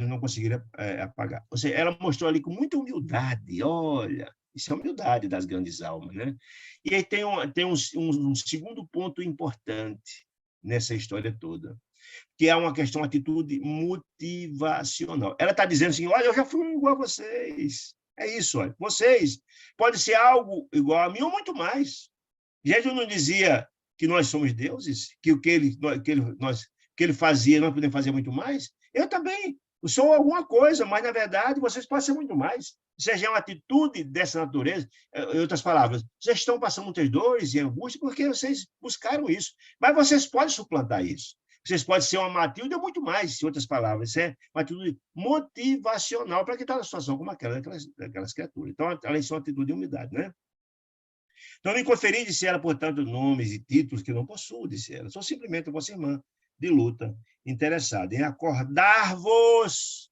não conseguiram apagar. Ou seja, ela mostrou ali com muita humildade, olha, isso é a humildade das grandes almas, né? E aí tem um segundo ponto importante nessa história toda, que é uma questão, atitude motivacional. Ela está dizendo assim, olha, eu já fui igual a vocês. É isso, olha, vocês podem ser algo igual a mim ou muito mais. Jesus não dizia que nós somos deuses, que o que ele fazia, nós podemos fazer muito mais? Eu também. Eu sou alguma coisa, mas, na verdade, vocês podem ser muito mais. Ou seja, é uma atitude dessa natureza. Em outras palavras, vocês estão passando muitas dores e angústia porque vocês buscaram isso. Mas vocês podem suplantar isso. Vocês podem ser uma Matilde ou muito mais, em outras palavras. Isso é uma atitude motivacional para quem está numa situação como aquela daquelas criaturas. Então, além de ser uma atitude de humildade, né? Não me conferi, disse ela, portanto, nomes e títulos que não possuo, disse ela. Sou simplesmente vossa irmã de luta, interessada em acordar-vos,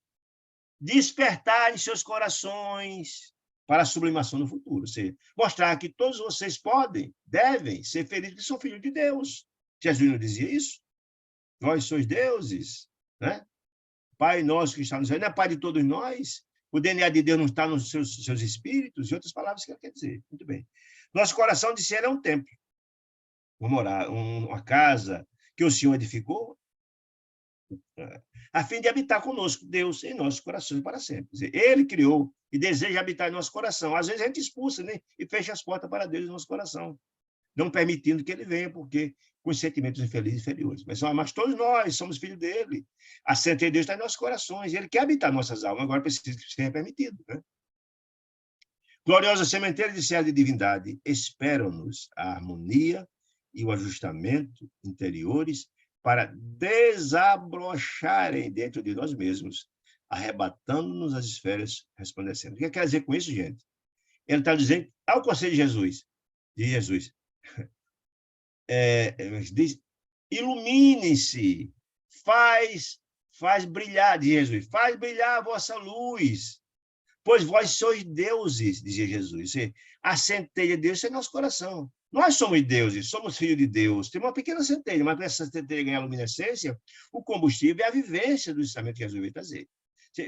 despertar em seus corações para a sublimação do futuro. Ou seja, mostrar que todos vocês podem, devem ser felizes, que são filhos de Deus. Jesus não dizia isso? Vós sois deuses, né? Pai nosso que está no céu, não é Pai de todos nós? O DNA de Deus não está nos seus espíritos? Em outras palavras, o que ela quer dizer? Muito bem. Nosso coração, disse ela, é um templo, uma casa que o Senhor edificou, a fim de habitar conosco, Deus, em nossos corações para sempre. Quer dizer, ele criou e deseja habitar em nosso coração. Às vezes a gente expulsa, né? E fecha as portas para Deus em nosso coração, não permitindo que ele venha, porque com os sentimentos infelizes e inferiores. Mas todos nós somos filhos dele. A centelha de Deus está em nossos corações. Ele quer habitar nossas almas, agora precisa ser permitido, né? Gloriosa sementeira de céu de divindade, esperam-nos a harmonia e o ajustamento interiores para desabrocharem dentro de nós mesmos, arrebatando-nos as esferas resplandecentes. O que quer dizer com isso, gente? Ele está dizendo, ao conselho de Jesus, diz, ilumine-se, faz brilhar, diz Jesus, faz brilhar a vossa luz, pois vós sois deuses, dizia Jesus. A centelha de Deus é nosso coração. Nós somos deuses, somos filhos de Deus. Tem uma pequena centelha, mas para essa centelha ganhar luminescência, o combustível é a vivência do ensinamento que Jesus veio trazer.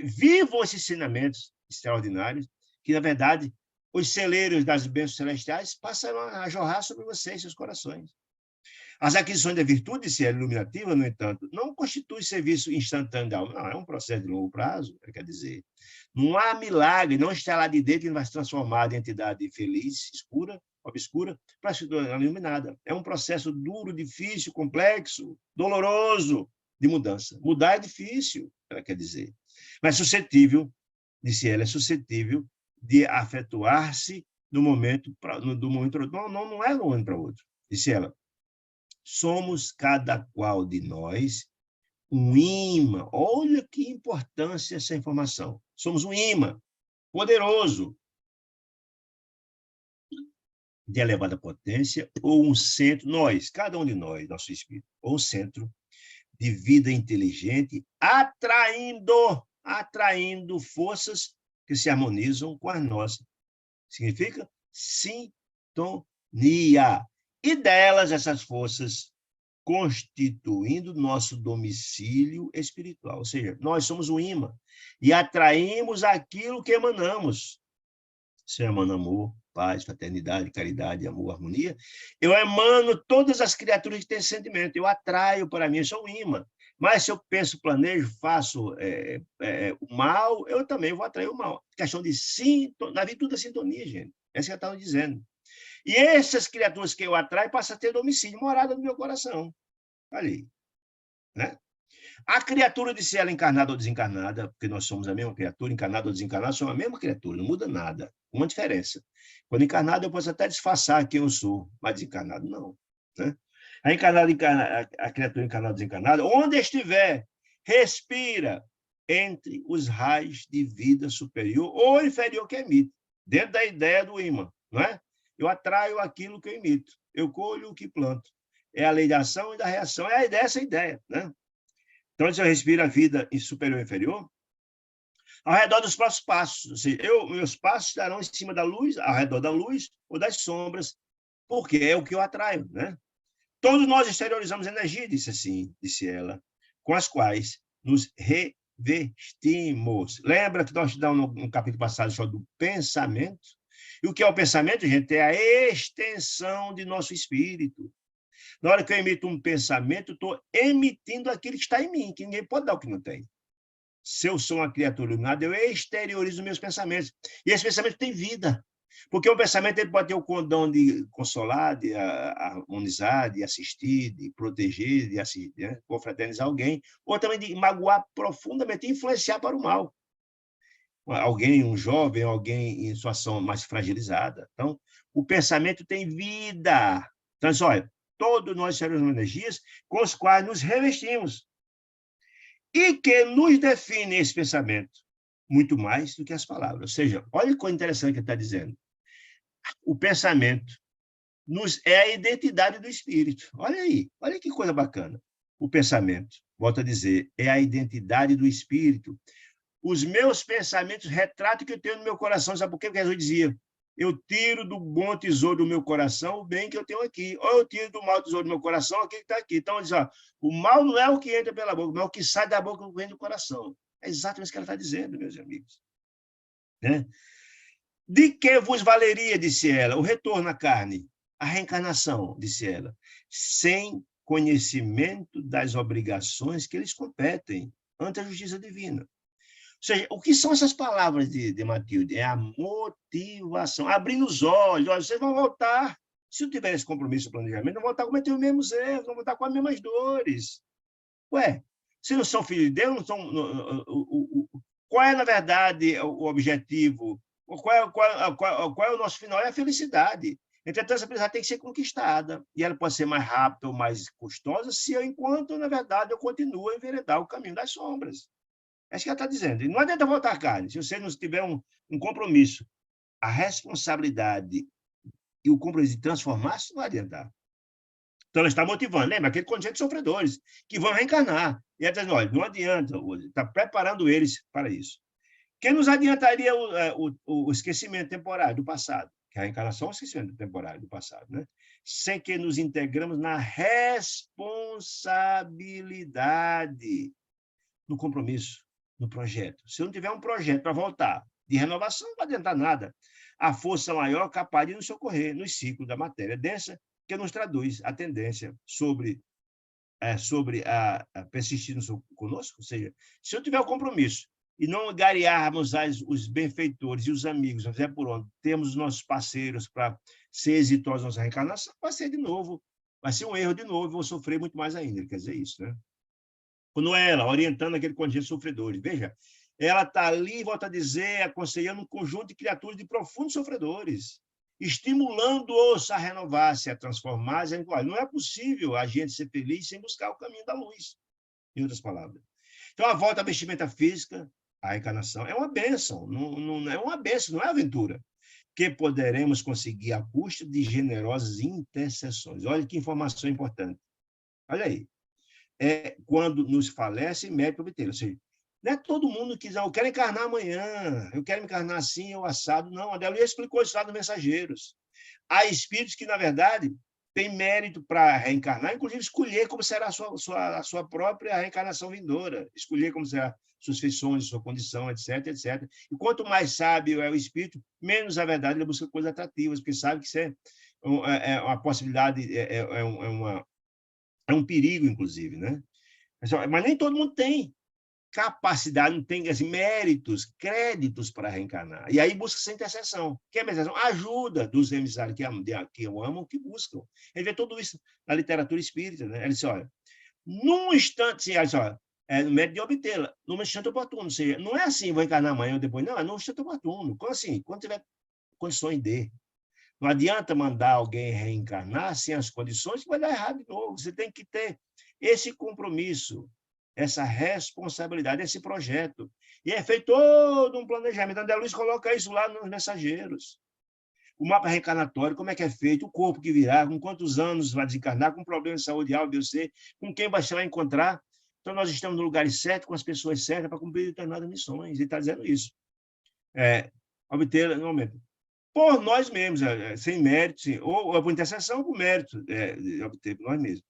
Vivam esses ensinamentos extraordinários, que, na verdade, os celeiros das bênçãos celestiais passarão a jorrar sobre vocês, seus corações. As aquisições da virtude, se é iluminativa, no entanto, não constitui serviço instantâneo da alma. Não, é um processo de longo prazo, quer dizer. Não há milagre, não está lá de dentro que vai se transformar de entidade feliz, escura, obscura, para se tornar iluminada. É um processo duro, difícil, complexo, doloroso de mudança. Mudar é difícil, ela quer dizer. Mas suscetível, disse ela, é suscetível de afetuar-se do momento para do momento. Não é de um momento para o outro, disse ela. Somos cada qual de nós um imã. Olha que importância essa informação. Somos um imã poderoso de elevada potência ou um centro, cada um de nós, nosso espírito, ou um centro de vida inteligente, atraindo forças que se harmonizam com as nossas. Significa sintonia. E delas, essas forças, constituindo nosso domicílio espiritual. Ou seja, nós somos o imã e atraímos aquilo que emanamos. Se eu emano amor, paz, fraternidade, caridade, amor, harmonia, eu emano todas as criaturas que têm sentimento, eu atraio para mim, eu sou um imã. Mas se eu penso, planejo, faço o mal, eu também vou atrair o mal. Questão de sintonia, na virtude da sintonia, gente. Essa que eu estava dizendo. E essas criaturas que eu atraio passam a ter domicílio, morada no meu coração. Ali. Né? A criatura, disse ela, encarnada ou desencarnada, porque nós somos a mesma criatura, encarnada ou desencarnada, somos a mesma criatura, não muda nada. Uma diferença. Quando encarnado, eu posso até disfarçar quem eu sou, mas desencarnado, não. Né? A criatura encarnada ou desencarnada, onde estiver, respira entre os raios de vida superior ou inferior que emite, dentro da ideia do imã, não é? Eu atraio aquilo que eu imito, eu colho o que planto. É a lei da ação e da reação, é essa ideia, né? Então, se eu respiro a vida em superior e inferior, ao redor dos próximos passos, ou seja, meus passos estarão em cima da luz, ao redor da luz ou das sombras, porque é o que eu atraio, né? Todos nós exteriorizamos energia, disse ela, com as quais nos revestimos. Lembra que nós estudamos no capítulo passado só do pensamento? E o que é o pensamento, gente? É a extensão de nosso espírito. Na hora que eu emito um pensamento, eu estou emitindo aquilo que está em mim, que ninguém pode dar o que não tem. Se eu sou uma criatura iluminada, eu exteriorizo meus pensamentos. E esse pensamento tem vida. Porque o pensamento ele pode ter o condão de consolar, de harmonizar, de assistir, de proteger, de assistir, né? Confraternizar alguém, ou também de magoar profundamente e influenciar para o mal. Alguém, um jovem, alguém em situação mais fragilizada. Então, o pensamento tem vida. Então, olha, todos nós temos energias com as quais nos revestimos e que nos define esse pensamento muito mais do que as palavras. Ou seja, olha que coisa interessante que ele está dizendo. O pensamento é a identidade do espírito. Olha aí, olha que coisa bacana. O pensamento, volto a dizer, é a identidade do espírito. Os meus pensamentos retratam o que eu tenho no meu coração. Sabe por quê? Porque Jesus dizia, eu tiro do bom tesouro do meu coração o bem que eu tenho aqui. Ou eu tiro do mau tesouro do meu coração aquilo que está aqui. Então, diz, ó, o mal não é o que entra pela boca, mas é o que sai da boca que vem do coração. É exatamente o que ela está dizendo, meus amigos. Né? De que vos valeria, disse ela, o retorno à carne, a reencarnação, disse ela, sem conhecimento das obrigações que eles competem ante a justiça divina. Ou seja, o que são essas palavras de Matilde? É a motivação, abrindo os olhos. Olha, vocês vão voltar. Se não tiver esse compromisso, planejamento, vão voltar a cometer os mesmos erros, vão voltar com as mesmas dores. Ué, se não são filhos de Deus, não são, qual é, na verdade, o objetivo? Qual é o nosso final? É a felicidade. Entretanto, essa felicidade tem que ser conquistada. E ela pode ser mais rápida ou mais custosa se eu, enquanto, na verdade, eu continuo a enveredar o caminho das sombras. É isso que ela está dizendo. E não adianta voltar à carne. Se você não tiver um compromisso, a responsabilidade e o compromisso de transformar-se, não vai adiantar. Então, ela está motivando. Lembra? Aquele contingente de sofredores que vão reencarnar. E ela está dizendo, olha, não adianta, está preparando eles para isso. Que nos adiantaria o esquecimento temporário do passado, que a reencarnação é o esquecimento temporário do passado, né? Sem que nos integramos na responsabilidade, no compromisso, no projeto. Se eu não tiver um projeto para voltar de renovação, não vai adiantar nada. A força maior é capaz de nos socorrer nos ciclos da matéria densa, que nos traduz a tendência sobre a persistir conosco. Ou seja, se eu tiver o compromisso e não garearmos os benfeitores e os amigos, não fizer por onde, temos os nossos parceiros para ser exitosos na nossa reencarnação, vai ser de novo, vai ser um erro de novo, vou sofrer muito mais ainda. Ele quer dizer isso, né? Quando ela, orientando aquele contingente de sofredores, veja, ela está ali, volta a dizer, aconselhando um conjunto de criaturas de profundos sofredores, estimulando-os a renovar-se, a transformar-se. Não é possível a gente ser feliz sem buscar o caminho da luz, em outras palavras. Então, a volta à vestimenta física, a reencarnação, é uma bênção, não é uma bênção, não é aventura, que poderemos conseguir à custa de generosas intercessões. Olha que informação importante. Olha aí. Quando nos falece, mérito obter. Ou seja, não é todo mundo que diz, eu quero encarnar amanhã, eu quero me encarnar assim, ou assado. Não, a Delia explicou isso lá no Mensageiros. Há espíritos que, na verdade, têm mérito para reencarnar, inclusive escolher como será a sua própria reencarnação vindoura, escolher como será suas feições, sua condição, etc, etc. E quanto mais sábio é o espírito, menos, na verdade, ele busca coisas atrativas, porque sabe que isso é uma possibilidade, é um perigo, inclusive, né? Mas nem todo mundo tem capacidade, não tem assim, méritos, créditos para reencarnar. E aí busca essa intercessão. Que é a intercessão? Ajuda dos emissários que eu amo, que buscam. Ele vê tudo isso na literatura espírita, né? Ele diz, olha, num instante, olha, no mérito de obtê-la, num instante oportuno. Ou seja, não é assim, vou encarnar amanhã ou depois, não, é num instante oportuno. Como assim? Quando tiver condições de. Não adianta mandar alguém reencarnar sem as condições, que vai dar errado de novo. Você tem que ter esse compromisso, essa responsabilidade, esse projeto. E é feito todo um planejamento. André Luiz coloca isso lá nos Mensageiros. O mapa reencarnatório, como é que é feito, o corpo que virá, com quantos anos vai desencarnar, com problema de saúde A, B ou C, com quem você vai encontrar. Então, nós estamos no lugar certo, com as pessoas certas, para cumprir determinadas missões. Ele está dizendo isso. Obter, no momento, por nós mesmos, sem mérito, sim, ou por intercessão, por mérito, obter por nós mesmos.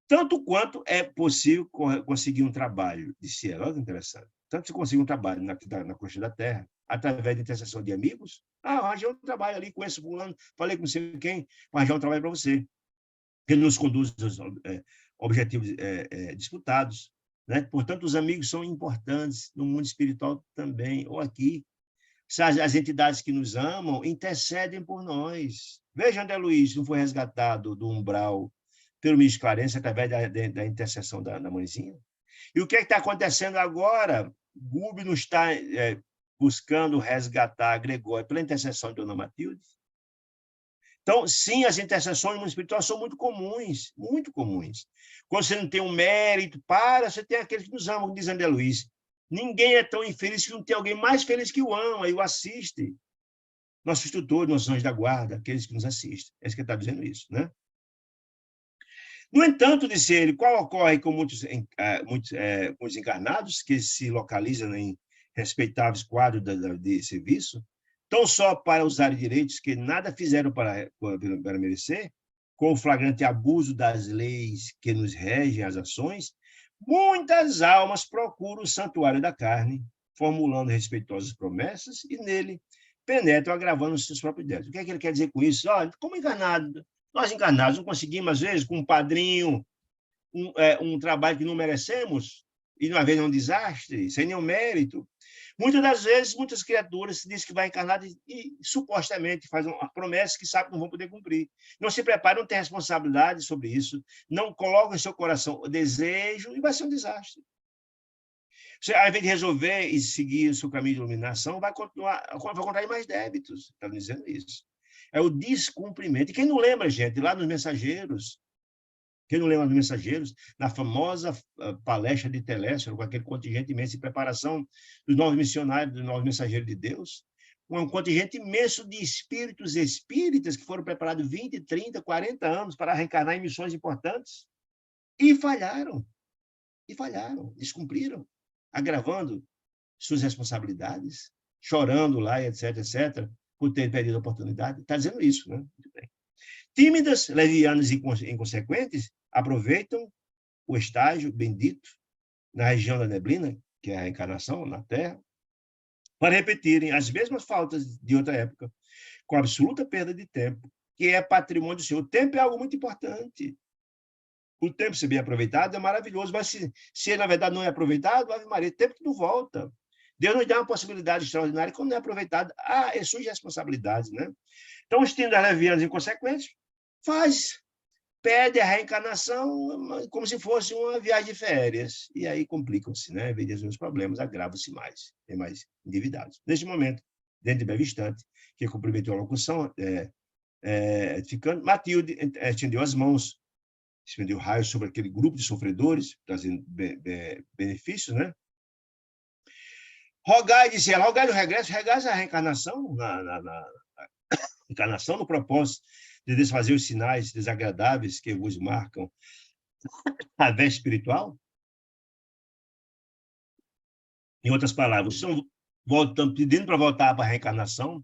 Tanto quanto é possível conseguir um trabalho, disse ela, olha que interessante. Tanto se conseguir um trabalho na coxa da terra, através de intercessão de amigos, arranjei um trabalho ali, conheço fulano, falei com não sei quem, arranjar um trabalho para você, que nos conduz aos objetivos disputados. Né? Portanto, os amigos são importantes no mundo espiritual também, ou aqui. As entidades que nos amam intercedem por nós. Veja, André Luiz não foi resgatado do umbral pelo ministro Clarence através da intercessão da mãezinha. E o que está acontecendo agora? Gúbio não está buscando resgatar Gregório pela intercessão de Dona Matilde? Então, sim, as intercessões no mundo espiritual são muito comuns, muito comuns. Quando você não tem um mérito, você tem aqueles que nos amam, como diz André Luiz. Ninguém é tão infeliz que não tem alguém mais feliz que o ama e o assiste. nossos tutores, nossos anjos da guarda, aqueles que nos assistem. É isso que ele está dizendo isso, né? No entanto, disse ele, qual ocorre com muitos encarnados que se localizam em respeitáveis quadros de serviço, tão só para usar direitos que nada fizeram para merecer, com o flagrante abuso das leis que nos regem as ações, muitas almas procuram o santuário da carne, formulando respeitosas promessas, e nele penetram agravando os seus próprios débitos. O que é que ele quer dizer com isso? Olha, como enganado, nós encarnados não conseguimos, às vezes, com um padrinho, um trabalho que não merecemos, e uma vez é um desastre, sem nenhum mérito. Muitas das vezes, muitas criaturas dizem que vai encarnar e supostamente fazem uma promessa que sabe que não vão poder cumprir. Não se preparam, não têm responsabilidade sobre isso, não colocam em seu coração o desejo e vai ser um desastre. Você, ao invés de resolver e seguir o seu caminho de iluminação, vai contrair mais débitos. Está dizendo isso. É o descumprimento. E quem não lembra, gente, lá nos Mensageiros, quem não lembra dos Mensageiros, na famosa palestra de Telésforo, com aquele contingente imenso de preparação dos novos missionários, dos novos mensageiros de Deus, um contingente imenso de espíritos espíritas que foram preparados 20, 30, 40 anos para reencarnar em missões importantes e falharam, descumpriram, agravando suas responsabilidades, chorando lá, etc., etc., por ter perdido a oportunidade. Está dizendo isso, né? Muito bem. Tímidas, levianas e inconsequentes aproveitam o estágio bendito na região da neblina, que é a reencarnação na Terra, para repetirem as mesmas faltas de outra época, com absoluta perda de tempo, que é patrimônio do Senhor. O tempo é algo muito importante. O tempo, se bem aproveitado, é maravilhoso, mas se na verdade, não é aproveitado, Ave Maria, tempo que não volta. Deus nos dá uma possibilidade extraordinária, quando não é aproveitado, é sua responsabilidade, né? Então, os tímidos, levianos e inconsequentes pede a reencarnação como se fosse uma viagem de férias. E aí complicam-se, né? Em vez de resolver os problemas, agravam-se mais, tem mais endividados. Neste momento, dentro de breve instante, que cumprimentou a locução, Matilde estendeu as mãos, estendeu raios sobre aquele grupo de sofredores, trazendo benefícios, né? Rogai, disse ela, rogai no regresso, rogai a reencarnação, na encarnação no propósito de desfazer os sinais desagradáveis que vos marcam a veste espiritual. Em outras palavras, estão pedindo para voltar para a reencarnação,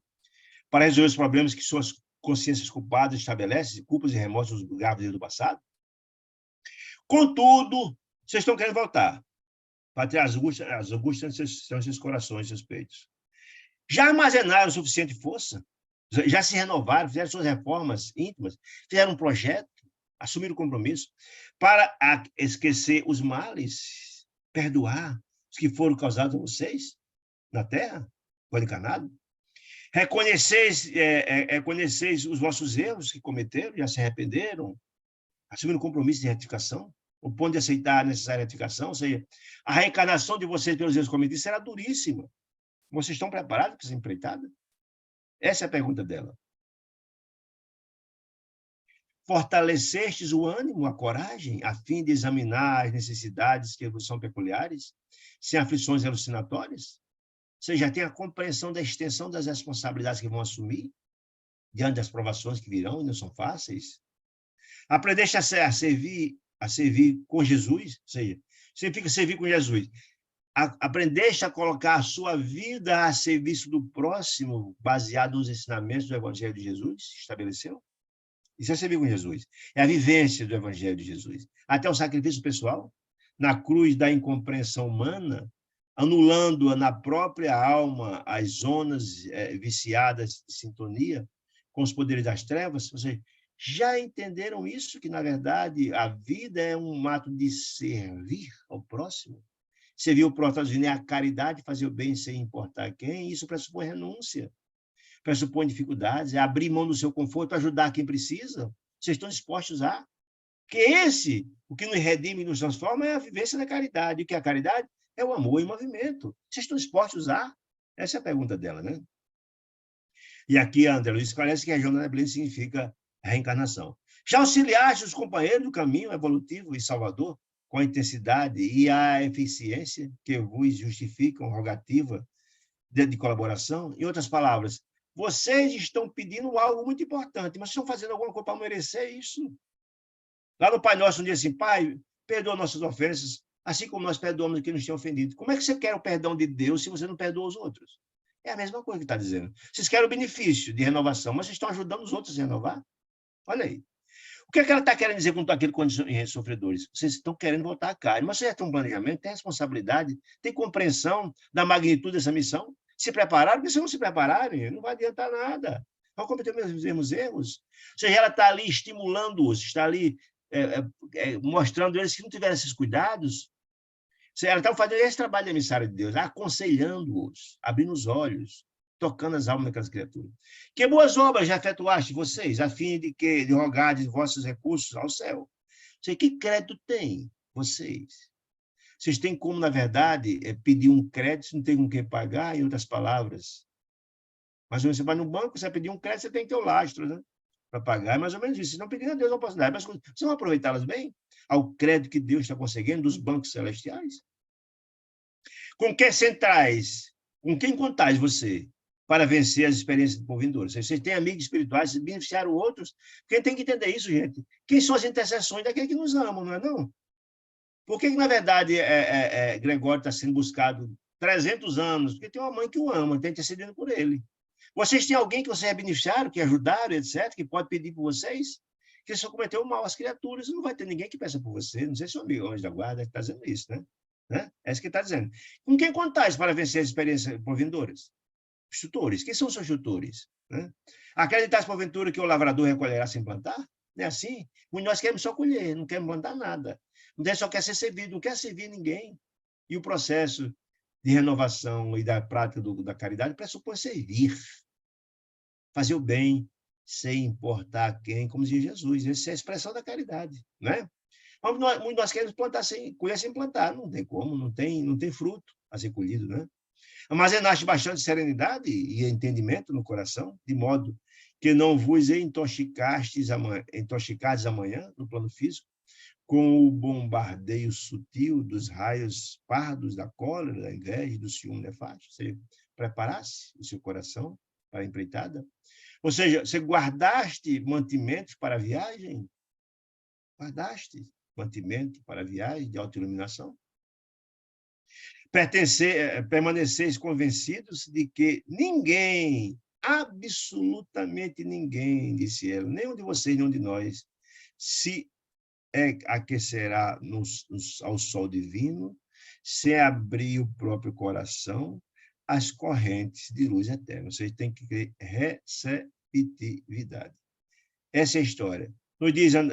para resolver os problemas que suas consciências culpadas estabelecem, culpas e remorsos graves do passado. Contudo, vocês estão querendo voltar para ter as angústias são seus corações, seus peitos. Já armazenaram o suficiente força? Já se renovaram, fizeram suas reformas íntimas, fizeram um projeto, assumiram o compromisso para esquecer os males, perdoar os que foram causados a vocês na Terra, quando encarnado? Reconheceis os vossos erros que cometeram, já se arrependeram, assumiram o compromisso de retificação, o ponto de aceitar a necessária retificação, ou seja, a reencarnação de vocês pelos erros cometidos será duríssima. Vocês estão preparados para essa empreitada? Essa é a pergunta dela. Fortalecestes o ânimo, a coragem, a fim de examinar as necessidades que vos são peculiares, sem aflições alucinatórias? Você já tem a compreensão da extensão das responsabilidades que vão assumir, diante das provações que virão e não são fáceis? Aprendeste a servir com Jesus, ou seja, significa servir com Jesus. Aprendeste a colocar a sua vida a serviço do próximo, baseado nos ensinamentos do Evangelho de Jesus, estabeleceu? Isso é servir com Jesus. É a vivência do Evangelho de Jesus. Até o sacrifício pessoal, na cruz da incompreensão humana, anulando na própria alma as zonas viciadas de sintonia com os poderes das trevas. Ou seja, já entenderam isso, que, na verdade, a vida é um ato de servir ao próximo? Servir o próximo é a caridade, fazer o bem sem importar quem. Isso pressupõe renúncia, pressupõe dificuldades, é abrir mão do seu conforto para ajudar quem precisa. Vocês estão dispostos a? Porque o que nos redime e nos transforma é a vivência da caridade. O que é a caridade? É o amor em movimento. Vocês estão dispostos a? Essa é a pergunta dela, né? E aqui, André Luiz, parece que a região da neblina significa reencarnação. Já auxiliaste os companheiros do caminho evolutivo e salvador com a intensidade e a eficiência que vos justificam rogativa de colaboração? Em outras palavras, Vocês estão pedindo algo muito importante, mas estão fazendo alguma coisa para merecer isso. Lá no Pai Nosso, um dia assim, Pai, perdoa nossas ofensas, assim como nós perdoamos quem nos tem ofendido. Como é que você quer o perdão de Deus se você não perdoa os outros? É a mesma coisa que está dizendo. Vocês querem o benefício de renovação, mas vocês estão ajudando os outros a renovar? Olha aí. O que é que ela está querendo dizer com aquele condições sofredores? Vocês estão querendo voltar à carne, mas vocês têm um planejamento, tem responsabilidade, tem compreensão da magnitude dessa missão? Se prepararam? Porque se não se prepararem, não vai adiantar nada. Vão cometer os mesmos erros. Ou seja, ela está ali estimulando-os, está ali mostrando eles que não tiveram esses cuidados. Ela está fazendo esse trabalho de emissário de Deus, aconselhando-os, abrindo os olhos, tocando as almas daquelas criaturas. Que boas obras já efetuaste vocês, a fim de que de rogar de vossos recursos ao céu. Sei que crédito tem vocês. Vocês têm como, na verdade, pedir um crédito, não tem com quem pagar, em outras palavras. Mas você vai no banco, você vai pedir um crédito, você tem que ter o lastro, né? Para pagar, é mais ou menos isso. Vocês não pedindo a Deus a oportunidade, mas vocês vão aproveitá-las bem? Ao crédito que Deus está conseguindo dos bancos celestiais? Com quem centrais? Com quem contais você para vencer as experiências do povo vindouro? Vocês têm amigos espirituais, vocês beneficiaram outros? Quem tem que entender isso, gente? Quem são as intercessões daqueles que nos amam, não é não? Por que, na verdade, Gregório está sendo buscado 300 anos? Porque tem uma mãe que o ama, está intercedendo por ele. Vocês têm alguém que vocês beneficiaram, que ajudaram, etc., que pode pedir por vocês? Que só cometeu mal às criaturas, não vai ter ninguém que peça por você. Não sei se o amigo anjo da guarda está dizendo isso, né? É isso que está dizendo. Com quem contais para vencer as experiências por vindouras? Os tutores. Quem são os seus tutores? Né? Acreditais, porventura, que o lavrador recolherá sem plantar? Não é assim? Nós queremos só colher, não queremos plantar nada. Nós só quer ser servido, não quer servir ninguém. E o processo de renovação e da prática da caridade pressupõe servir, fazer o bem, sem importar quem, como dizia Jesus. Essa é a expressão da caridade, né? Mas nós queremos plantar colher sem plantar, não tem como, não tem fruto a ser colhido, né? Armazenaste bastante serenidade e entendimento no coração, de modo que não vos intoxicastes amanhã, no plano físico, com o bombardeio sutil dos raios pardos da cólera, da inveja e do ciúme nefasto. Você preparasse o seu coração para a empreitada? Ou seja, você guardaste mantimentos para a viagem? Guardaste mantimento para a viagem de autoiluminação? Permaneceis convencidos de que ninguém, absolutamente ninguém, disse ela, nenhum de vocês, nenhum de nós, se aquecerá ao sol divino, sem abrir o próprio coração às correntes de luz eterna. Vocês têm que ter receptividade. Essa é a história. Nos diz o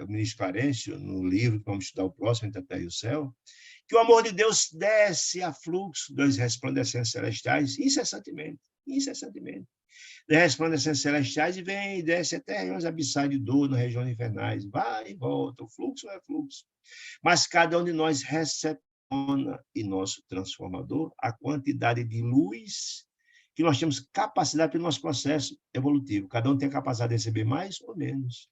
ministro Clarencio, no livro que vamos estudar o próximo, Entre a Terra e o Céu, que o amor de Deus desce a fluxo dos resplandecentes celestiais incessantemente, incessantemente. De resplandecentes celestiais e vem e desce até regiões abissais de dor, nas regiões infernais, vai e volta, o fluxo é fluxo. Mas cada um de nós recepciona em nosso transformador a quantidade de luz que nós temos capacidade para o nosso processo evolutivo. Cada um tem a capacidade de receber mais ou menos.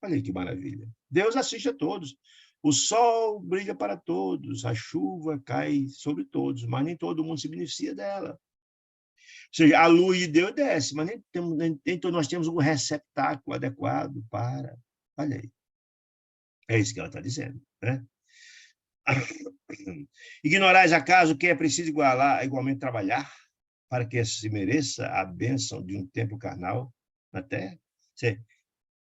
Olha aí que maravilha. Deus assiste a todos. O sol brilha para todos, a chuva cai sobre todos, mas nem todo mundo se beneficia dela. Ou seja, a luz de Deus desce, mas nem todos nós temos um receptáculo adequado para... Olha aí. É isso que ela está dizendo, né? Ignorais acaso que é preciso igualmente trabalhar para que se mereça a bênção de um tempo carnal na Terra?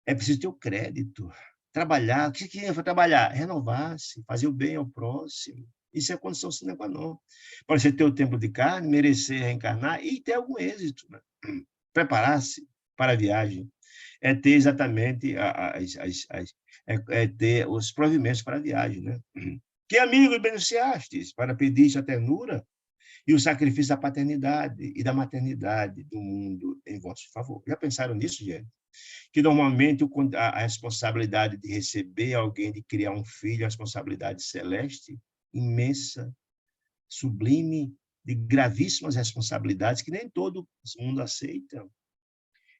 É preciso ter o crédito, trabalhar. O que significa trabalhar? Renovar-se, fazer o bem ao próximo. Isso é a condição sine qua non. Para você ter o tempo de carne, merecer reencarnar e ter algum êxito. Né? Preparar-se para a viagem. É ter exatamente ter os provimentos para a viagem. Né? Que amigos beneficiastes para pedir a ternura e o sacrifício da paternidade e da maternidade do mundo em vosso favor. Já pensaram nisso, gente? Que normalmente a responsabilidade de receber alguém, de criar um filho, é uma responsabilidade celeste, imensa, sublime, de gravíssimas responsabilidades que nem todo mundo aceita.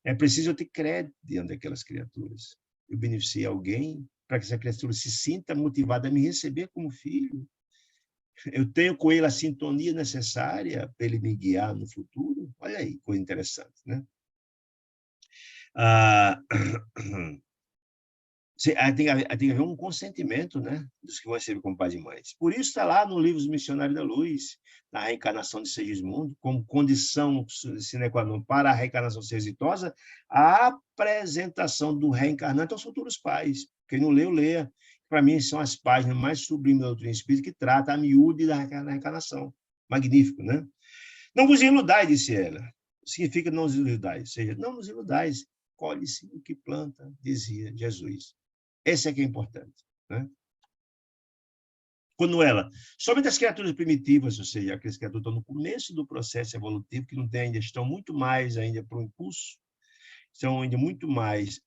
É preciso ter crédito diante daquelas criaturas. Eu beneficiei alguém para que essa criatura se sinta motivada a me receber como filho. Eu tenho com ele a sintonia necessária para ele me guiar no futuro? Olha aí, coisa interessante, né? Ah, tem que haver um consentimento, né, dos que vão receber como pai e mães. Por isso está lá no livro Os Missionários da Luz, na reencarnação de Segismundo, como condição sine qua non para a reencarnação ser exitosa, a apresentação do reencarnante aos futuros pais. Quem não leu, leia. Para mim, são as páginas mais sublimes da doutrina espírita que trata a miúde da reencarnação. Magnífico, né? Não vos iludais, disse ela. Significa não vos iludais, ou seja, não nos iludais, colhe-se o que planta, dizia Jesus. Esse é que é importante, né? Quando ela, somente as criaturas primitivas, ou seja, aquelas criaturas estão no começo do processo evolutivo, que não tem ainda, estão muito mais ainda para o impulso, estão ainda muito mais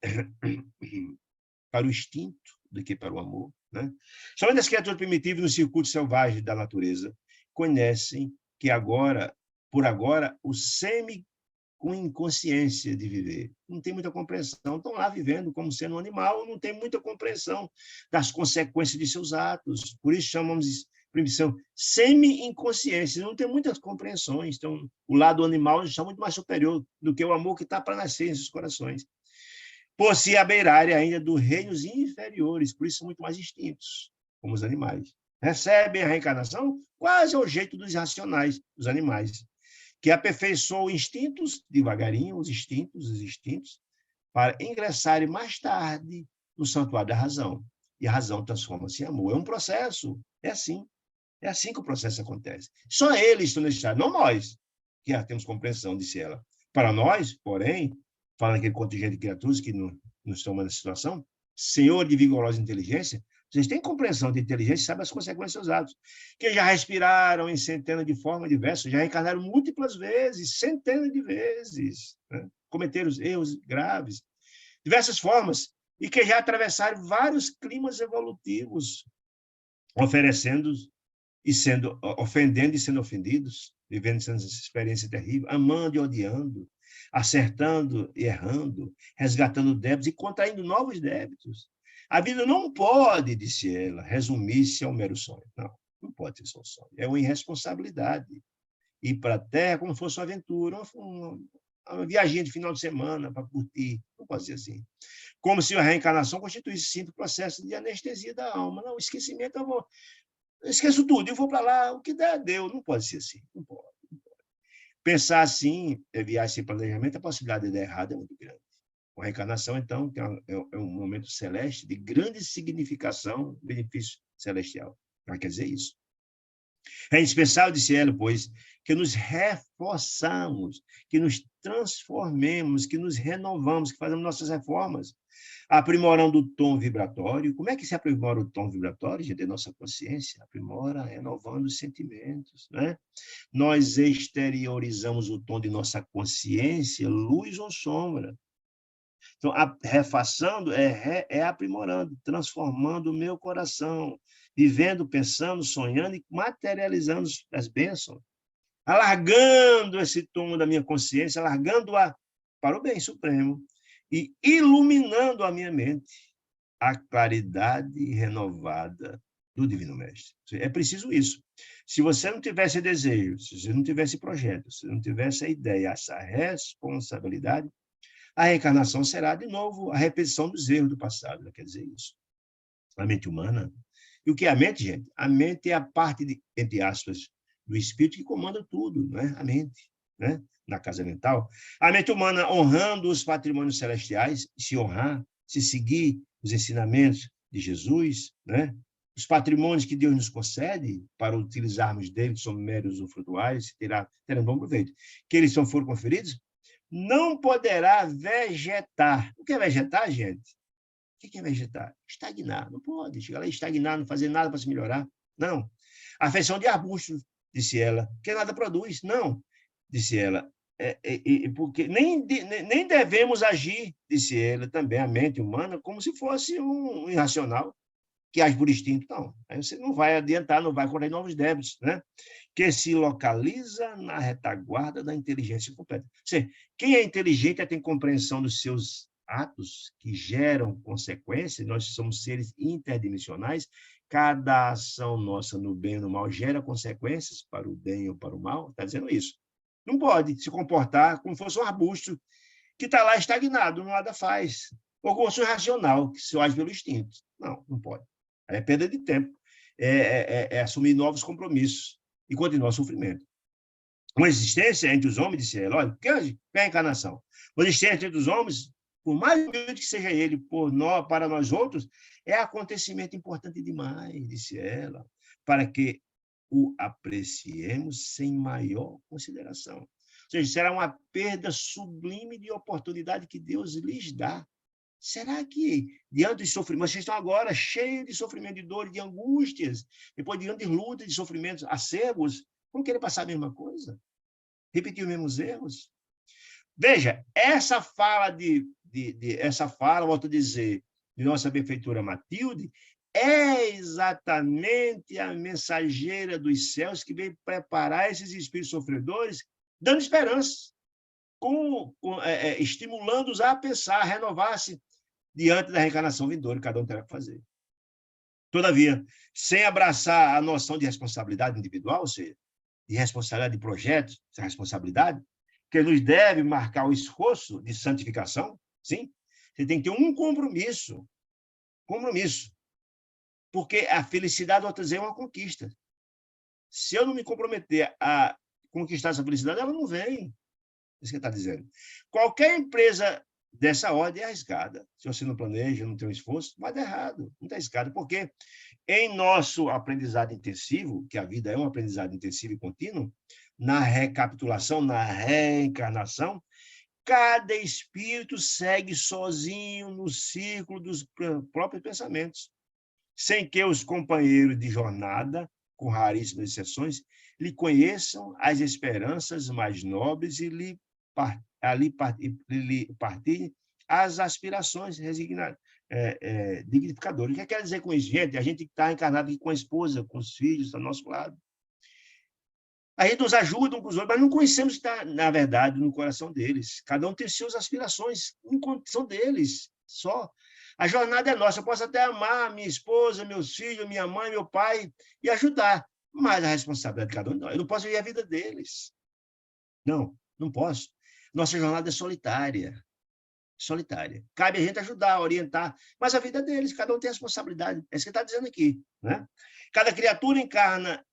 para o instinto do que para o amor, né? Somente as criaturas primitivas no circuito selvagem da natureza conhecem que agora, por agora, o semi com inconsciência de viver. Não tem muita compreensão. Estão lá vivendo como sendo um animal, não tem muita compreensão das consequências de seus atos. Por isso chamamos de primição semi-inconsciência. Não tem muitas compreensões. Então, o lado animal está muito mais superior do que o amor que está para nascer em seus corações. Por se abeirarem ainda dos reinos inferiores, por isso são muito mais instintos, como os animais. Recebem a reencarnação quase ao jeito dos racionais, dos animais, que aperfeiçoam instintos, devagarinho, os instintos, para ingressarem mais tarde no santuário da razão. E a razão transforma-se em amor. É um processo, é assim que o processo acontece. Só eles estão nesse estado, não nós, que já temos compreensão, disse ela. Para nós, porém, falando aquele contingente de criaturas que não estão mais nessa situação, senhor de vigorosa inteligência, vocês têm compreensão de inteligência e sabem as consequências dos atos. Que já respiraram em centenas de formas diversas, já reencarnaram múltiplas vezes, centenas de vezes, né? Cometeram erros graves, diversas formas, e que já atravessaram vários climas evolutivos, oferecendo e sendo, ofendendo e sendo ofendidos, vivendo essa experiência terrível, amando e odiando, acertando e errando, resgatando débitos e contraindo novos débitos. A vida não pode, disse ela, resumir-se a um mero sonho. Não, não pode ser só um sonho. É uma irresponsabilidade. Ir para a Terra como se fosse uma aventura, uma viagem de final de semana para curtir. Não pode ser assim. Como se a reencarnação constituísse simples processo de anestesia da alma. Não, esquecimento, eu esqueço tudo, eu vou para lá, o que der, deu. Não pode ser assim. Não pode. Pensar assim, viagem sem planejamento, a possibilidade de dar errado é muito grande. A reencarnação, então, é um momento celeste de grande significação, benefício celestial. Ela quer dizer isso. É indispensável, disse ela, pois, que nos reforçamos, que nos transformemos, que nos renovamos, que fazemos nossas reformas, aprimorando o tom vibratório. Como é que se aprimora o tom vibratório? Gente, é nossa consciência, aprimora renovando os sentimentos, né? Nós exteriorizamos o tom de nossa consciência, luz ou sombra. Então, refaçando é aprimorando, transformando o meu coração, vivendo, pensando, sonhando e materializando as bênçãos, alargando esse tom da minha consciência, alargando-a para o bem supremo e iluminando a minha mente, a claridade renovada do Divino Mestre. É preciso isso. Se você não tivesse desejo, se você não tivesse projeto, se não tivesse a ideia, essa responsabilidade, a reencarnação será, de novo, a repetição dos erros do passado. Ela quer dizer isso. A mente humana. E o que é a mente, gente? A mente é a parte, entre aspas, do espírito que comanda tudo, não é? A mente, né? Na casa mental. A mente humana honrando os patrimônios celestiais, se honrar, se seguir os ensinamentos de Jesus, né? Os patrimônios que Deus nos concede para utilizarmos deles, são meros usufrutuários, terão bom proveito. Que eles foram conferidos, não poderá vegetar. O que é vegetar, gente? O que é vegetar? Estagnar. Não pode chegar lá e estagnar, não fazer nada para se melhorar. Não. A feição de arbustos, disse ela, que nada produz. Não, disse ela. Porque nem devemos agir, disse ela, também a mente humana, como se fosse um irracional que age por instinto. Não, aí você não vai adiantar, não vai correr novos débitos, né? Que se localiza na retaguarda da inteligência completa. Ou seja, quem é inteligente tem compreensão dos seus atos que geram consequências. Nós somos seres interdimensionais cada ação nossa no bem ou no mal gera consequências para o bem ou para o mal? Está dizendo isso. Não pode se comportar como se fosse um arbusto que está lá estagnado, nada faz. Ou como se fosse racional, que se age pelo instinto. Não, não pode. É perda de tempo. É assumir novos compromissos e continuar o sofrimento. Uma existência entre os homens, disse ela, olha, o que é a encarnação? Uma existência entre os homens, por mais humilde que seja ele para nós outros, é acontecimento importante demais, disse ela, para que o apreciemos sem maior consideração. Ou seja, será uma perda sublime de oportunidade que Deus lhes dá. Será que, diante de sofrimento, vocês estão agora cheios de sofrimento, de dor, de angústias, depois diante de lutas, de sofrimentos acerbos, vão querer passar a mesma coisa? Repetir os mesmos erros? Veja, essa fala, volto a dizer, de nossa benfeitora Matilde, é exatamente a mensageira dos céus que vem preparar esses espíritos sofredores, dando esperança, estimulando-os a pensar, a renovar-se diante da reencarnação vindoura, que cada um terá que fazer. Todavia, sem abraçar a noção de responsabilidade individual, ou seja, de responsabilidade de projetos, essa responsabilidade, que nos deve marcar o esforço de santificação, sim, você tem que ter um compromisso, porque a felicidade, vou dizer, é uma conquista. Se eu não me comprometer a conquistar essa felicidade, ela não vem. É isso que ele está dizendo. Qualquer empresa dessa ordem é arriscada. Se você não planeja, não tem um esforço, vai dar errado, não está arriscado, porque em nosso aprendizado intensivo, que a vida é um aprendizado intensivo e contínuo, na recapitulação, na reencarnação, cada espírito segue sozinho no círculo dos próprios pensamentos, sem que os companheiros de jornada, com raríssimas exceções, lhe conheçam as esperanças mais nobres e lhe partilhem as aspirações dignificadoras. O que quer dizer com isso, gente? A gente está encarnado aqui com a esposa, com os filhos ao nosso lado. A gente nos ajuda um com os outros, mas não conhecemos o que está, na verdade, no coração deles. Cada um tem suas aspirações, são deles, só. A jornada é nossa. Eu posso até amar minha esposa, meus filhos, minha mãe, meu pai e ajudar, mas a responsabilidade de cada um não. Eu não posso viver a vida deles. Não, não posso. Nossa jornada é solitária. Solitária. Cabe a gente ajudar, orientar, mas a vida deles, cada um tem responsabilidade. É isso que ele está dizendo aqui. Né? Cada criatura encarnada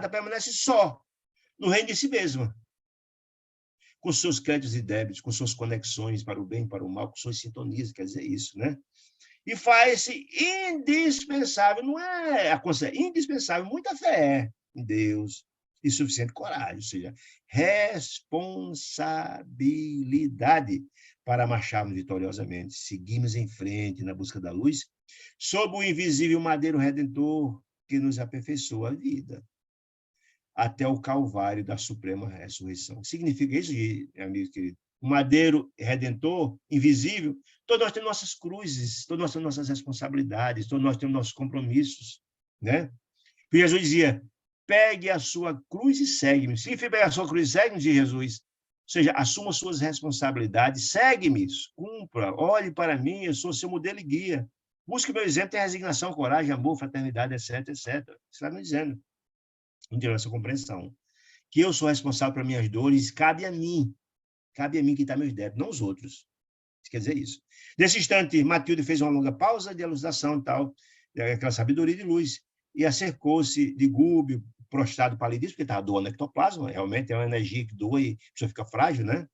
permanece só no reino de si mesma, com seus créditos e débitos, com suas conexões para o bem e para o mal, com suas sintonias, quer dizer isso, né? E faz-se indispensável, não é indispensável, muita fé em Deus e suficiente coragem, ou seja, responsabilidade para marcharmos vitoriosamente, seguimos em frente na busca da luz, sob o invisível madeiro redentor que nos aperfeiçoa a vida, até o calvário da suprema ressurreição. Significa isso, amigo querido? O madeiro redentor, invisível, todos nós temos nossas cruzes, todos nós temos nossas responsabilidades, todos nós temos nossos compromissos, né? E Jesus dizia, pegue a sua cruz e segue-me. Se pegar a sua cruz e segue-me, diz Jesus. Ou seja, assuma suas responsabilidades, segue-me, cumpra, olhe para mim, eu sou seu modelo e guia. Busque meu exemplo, tem resignação, coragem, amor, fraternidade, etc, etc. Você está me dizendo, não tem essa compreensão. Que eu sou responsável por minhas dores, cabe a mim quitar meus débitos, não os outros. Isso quer dizer isso. Nesse instante, Matilde fez uma longa pausa de elucidação e tal, aquela sabedoria de luz, e acercou-se de Gúbio, prostrado palidíssimo, porque estava doando ectoplasma, realmente é uma energia que doa e a pessoa fica frágil, né?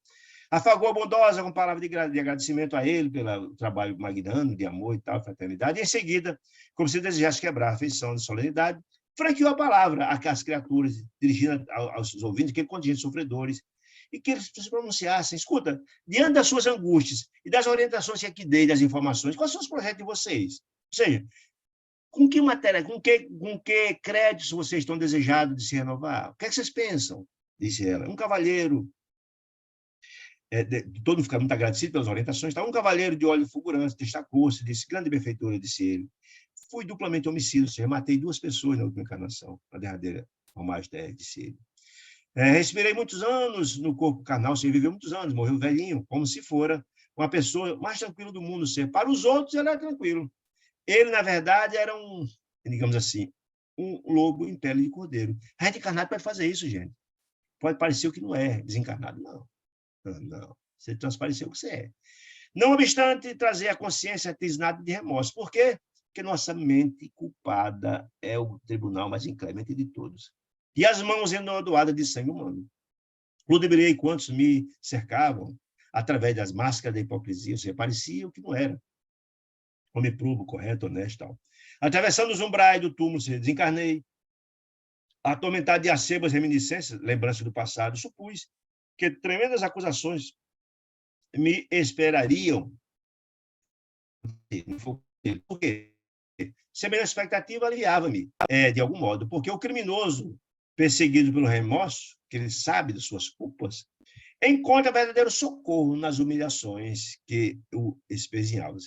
Afagou a bondosa com palavras de agradecimento a ele pelo trabalho magnânimo, de amor e tal, fraternidade, e em seguida, como se desejasse quebrar a afeição de solenidade, franqueou a palavra às criaturas, dirigindo aos ouvintes, que contingentes sofredores, e que eles se pronunciassem. Escuta, diante das suas angústias e das orientações que aqui dei, das informações, quais são os projetos de vocês? Ou seja, com que matéria, com que créditos vocês estão desejados de se renovar? O que é que vocês pensam? Disse ela. Um cavalheiro, todo mundo fica muito agradecido pelas orientações, tá? Um cavalheiro de olho fulgurante destacou-se, disse, grande benfeitora, disse ele. Fui duplamente homicida, ou seja, matei 2 pessoas na última encarnação, na derradeira, ao mais 10, disse ele. Respirei muitos anos no corpo carnal, você viveu muitos anos, morreu velhinho, como se fora uma pessoa mais tranquila do mundo ser. Para os outros, ele era tranquilo. Ele, na verdade, era digamos assim, um lobo em pele de cordeiro. A gente encarnado pode fazer isso, gente. Pode parecer o que não é, desencarnado. Não, não. Você transpareceu o que você é. Não obstante trazer a consciência artesanada de remorso. Por quê? Porque nossa mente culpada é o tribunal mais inclemente de todos. E as mãos endoadas de sangue humano. Ludibriei quantos me cercavam através das máscaras da hipocrisia. Ou seja, parecia o que não era. Homem probo, correto, honesto, tal. Atravessando os umbrais do túmulo, desencarnei. Atormentado de acebas reminiscências, lembranças do passado, supus que tremendas acusações me esperariam. Por quê? Semelhante expectativa aliviava-me, de algum modo, porque o criminoso, perseguido pelo remorso, que ele sabe das suas culpas, encontra verdadeiro socorro nas humilhações que o espezinhavam.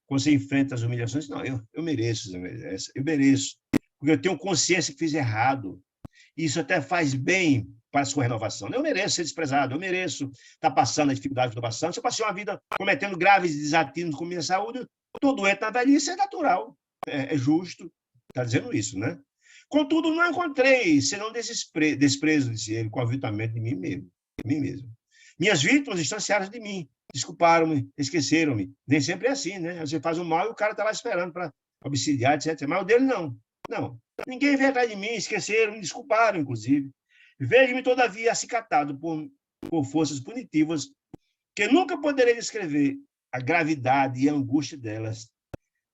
Quando você enfrenta as humilhações, não, eu mereço, eu mereço, porque eu tenho consciência que fiz errado. Isso até faz bem para a sua renovação. Eu mereço ser desprezado, eu mereço estar passando a dificuldade que estou passando. Se eu passei uma vida cometendo graves desatinos com minha saúde, estou doente na velhice, é natural, é justo, está dizendo isso, né? Contudo, não encontrei senão desprezo, disse ele, com o aviltamento de mim mesmo. Minhas vítimas distanciaram de mim, desculparam-me, esqueceram-me. Nem sempre é assim, né? Você faz um mal e o cara está lá esperando para obsidiar, etc. Mas o dele não. Não. Ninguém veio atrás de mim, esqueceram, me desculparam, inclusive. Vejo-me, todavia, acicatado por forças punitivas que nunca poderei descrever a gravidade e a angústia delas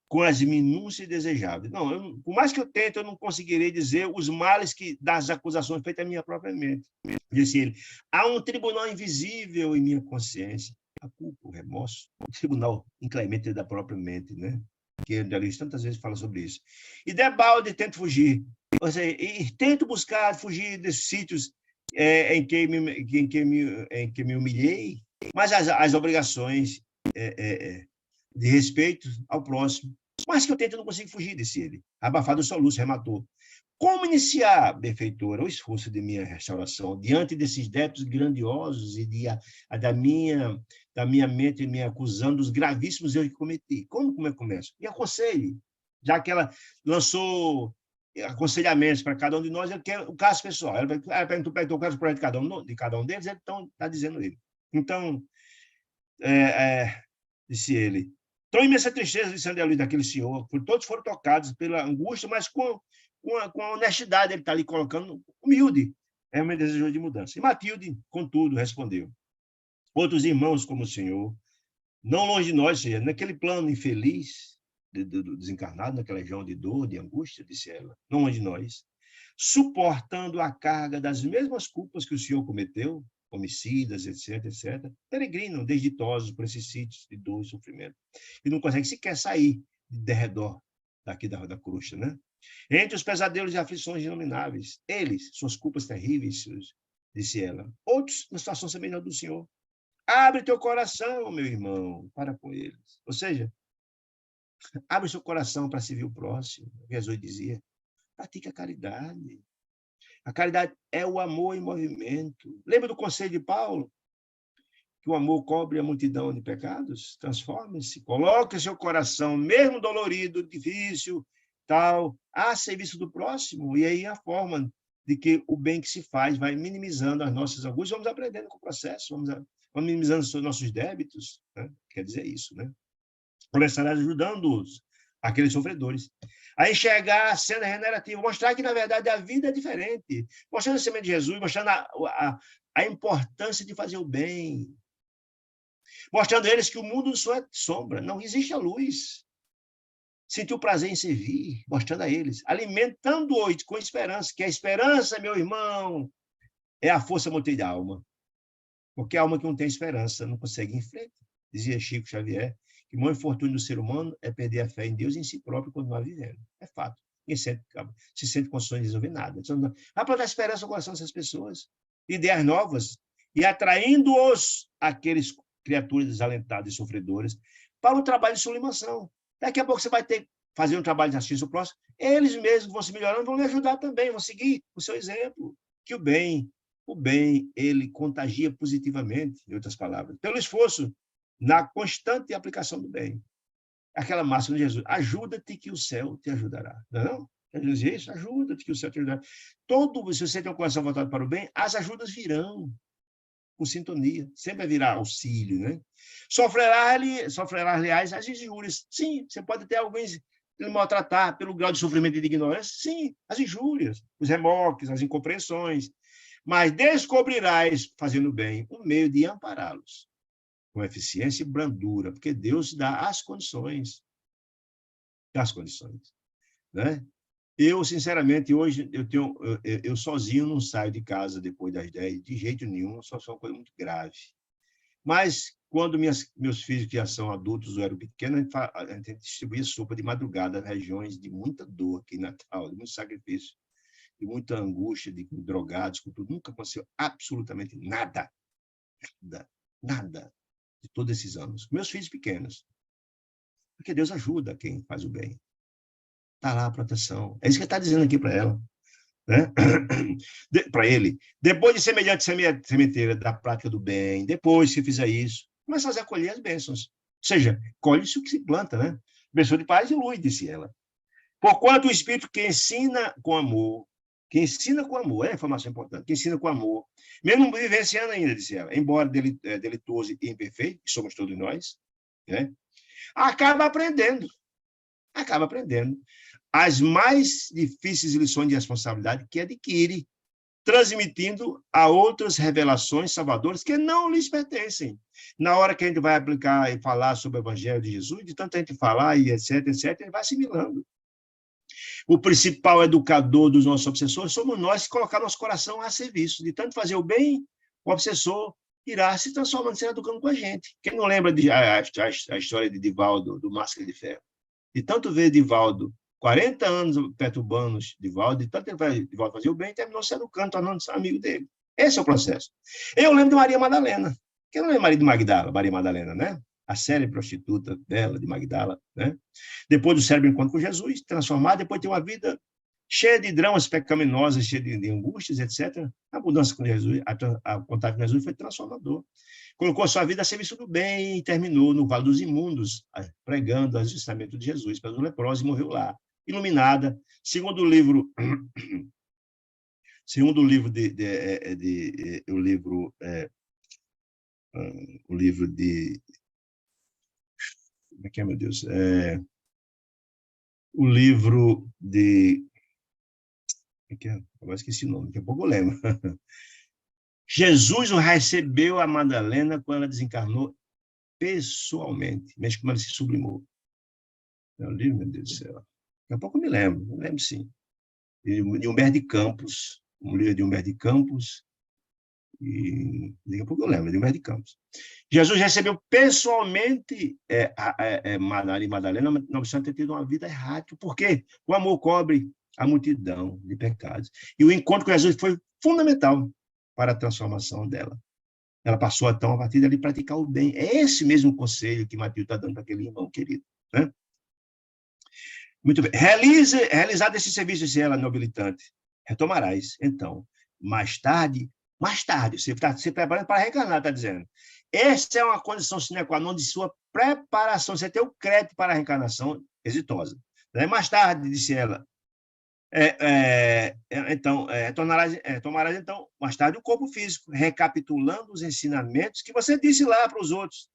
com as minúcias desejáveis. Não, por mais que eu tente, eu não conseguirei dizer os males das acusações feitas à minha própria mente. Disse ele, há um tribunal invisível em minha consciência, a culpa, o remorso, o tribunal inclemente da própria mente, né? Que André tantas vezes fala sobre isso. E debalde tento fugir, ou seja, e tento buscar fugir desses sítios em que me humilhei, mas as obrigações de respeito ao próximo, mas que eu tento e não consigo fugir, disse ele. Abafado o soluço, rematou. Como iniciar, benfeitora, o esforço de minha restauração diante desses débitos grandiosos e da minha mente me acusando dos gravíssimos erros que cometi? Como eu começo? Me aconselhe, já que ela lançou aconselhamentos para cada um de nós, o caso pessoal. Ela perguntou o caso de cada um deles, então está dizendo ele. Então, disse ele, tão imensa tristeza, disse André Luiz, daquele senhor, por todos foram tocados pela angústia, mas com a honestidade, ele está ali colocando, humilde, é o meu desejo de mudança. E Matilde, contudo, respondeu, outros irmãos como o senhor, não longe de nós, seja, naquele plano infeliz do desencarnado, naquela região de dor, de angústia, disse ela, não longe de nós, suportando a carga das mesmas culpas que o senhor cometeu, homicidas, etc., peregrinam desditosos por esses sítios de dor e sofrimento. E não conseguem sequer sair de redor daqui da crosta, né? Entre os pesadelos e aflições inomináveis, eles, suas culpas terríveis, disse ela, outros na situação semelhante do Senhor. Abre teu coração, meu irmão, para com eles. Ou seja, abre seu coração para servir o próximo. Jesus dizia, pratique a caridade. A caridade é o amor em movimento. Lembra do conselho de Paulo? Que o amor cobre a multidão de pecados? Transforme-se, coloque seu coração, mesmo dolorido, difícil, tal, a serviço do próximo. E aí a forma de que o bem que se faz vai minimizando as nossas angústias, vamos aprendendo com o processo, vamos minimizando os nossos débitos, né? Quer dizer isso, né? Começará ajudando-os, aqueles sofredores, a enxergar a cena regenerativa, mostrar que, na verdade, a vida é diferente, mostrando a semente de Jesus, mostrando a importância de fazer o bem, mostrando a eles que o mundo só é sombra, não existe a luz. Sentir o prazer em servir, mostrando a eles, alimentando-os com esperança, que a esperança, meu irmão, é a força motriz da alma. Porque a alma que não tem esperança não consegue ir em frente. Dizia Chico Xavier, que o maior infortúnio do ser humano é perder a fé em Deus e em si próprio quando não vivendo. É fato. Ninguém se sente condições de resolver nada. Há para dar esperança no coração dessas pessoas, ideias novas, e atraindo-os, aqueles criaturas desalentadas e sofredoras, para o trabalho de sublimação. Daqui a pouco você vai ter fazer um trabalho de assistência ao próximo, eles mesmos vão se melhorando, vão lhe ajudar também, vão seguir o seu exemplo. Que o bem, ele contagia positivamente, em outras palavras, pelo esforço na constante aplicação do bem. aquela máxima de Jesus, ajuda-te que o céu te ajudará. Não é não? Jesus dizia isso, ajuda-te que o céu te ajudará. Se você tem um coração voltado para o bem, as ajudas virão com sintonia. Sempre vai virar auxílio, né? Sofrerá, aliás, as injúrias. Sim, você pode ter alguns lhe maltratar pelo grau de sofrimento e de ignorância. Sim, as injúrias, os remorques, as incompreensões. Mas descobrirás, fazendo bem, um meio de ampará-los com eficiência e brandura, porque Deus dá as condições. Dá as condições, né? Eu, sinceramente, hoje, eu sozinho não saio de casa depois das 10, de jeito nenhum, só é uma coisa muito grave. Mas, quando meus filhos que já são adultos ou eram pequenos, a gente distribuía sopa de madrugada nas regiões de muita dor aqui em Natal, de muito sacrifício, de muita angústia, de drogados, com tudo. Nunca aconteceu absolutamente nada. Nada. Nada. De todos esses anos. Meus filhos pequenos. Porque Deus ajuda quem faz o bem. Está lá a proteção. É isso que ele está dizendo aqui para ela. Né? Para ele. Depois de semelhante sementeira da prática do bem, depois que fizer isso, começa a fazer acolher as bênçãos. Ou seja, colhe-se o que se planta, né? Bênção de paz e luz, disse ela. Porquanto o Espírito que ensina com amor, é a informação importante, que ensina com amor, mesmo vivenciando ainda, disse ela, embora delitoso e imperfeito, que somos todos nós, né? acaba aprendendo as mais difíceis lições de responsabilidade que adquire, transmitindo a outras revelações salvadoras que não lhes pertencem. Na hora que a gente vai aplicar e falar sobre o Evangelho de Jesus, de tanta gente falar e etc., ele vai assimilando. O principal educador dos nossos obsessores somos nós que colocar nosso coração a serviço. De tanto fazer o bem, o obsessor irá se transformando, se educando com a gente. Quem não lembra a história de Divaldo, do Máscara de Ferro? De tanto ver Divaldo, 40 anos perturbando Divaldo, de tanto Divaldo fazer o bem, terminou se educando, tornando-se amigo dele. Esse é o processo. Eu lembro de Maria Madalena. Quem não é marido de Magdala, Maria Madalena, né? A série prostituta dela, de Magdala, né? Depois do cérebro encontro com Jesus, transformado, depois tem uma vida cheia de dramas pecaminosos, cheia de angústias, etc. A mudança com Jesus, a contato com Jesus foi transformador. Colocou a sua vida a serviço do bem e terminou no Vale dos Imundos, pregando o ensinamento de Jesus para os leprosos e morreu lá, iluminada. Segundo o livro de como é que é, meu Deus? O livro de... Agora esqueci o nome, daqui a pouco eu lembro. Jesus recebeu a Madalena quando ela desencarnou pessoalmente, mesmo como ela se sublimou. É um livro, meu Deus do céu. Daqui a pouco eu me lembro sim. De Humberto de Campos, um livro de Humberto de Campos, e daqui a pouco eu lembro, de Humberto de Campos. Jesus recebeu pessoalmente Maria Madalena, não obstante ter tido uma vida errática. Por quê? O amor cobre a multidão de pecados. E o encontro com Jesus foi fundamental para a transformação dela. Ela passou, então, a partir dali, praticar o bem. É esse mesmo conselho que Mateus está dando para aquele irmão querido. Né? Muito bem. Realizado esse serviço, disse ela, nobilitante, retomarás, então, mais tarde, você está se preparando para reencarnar, está dizendo. Essa é uma condição sine qua non de sua preparação, você tem o crédito para a reencarnação exitosa. Mais tarde, disse ela, tomarás, então, mais tarde, o corpo físico, recapitulando os ensinamentos que você disse lá para os outros,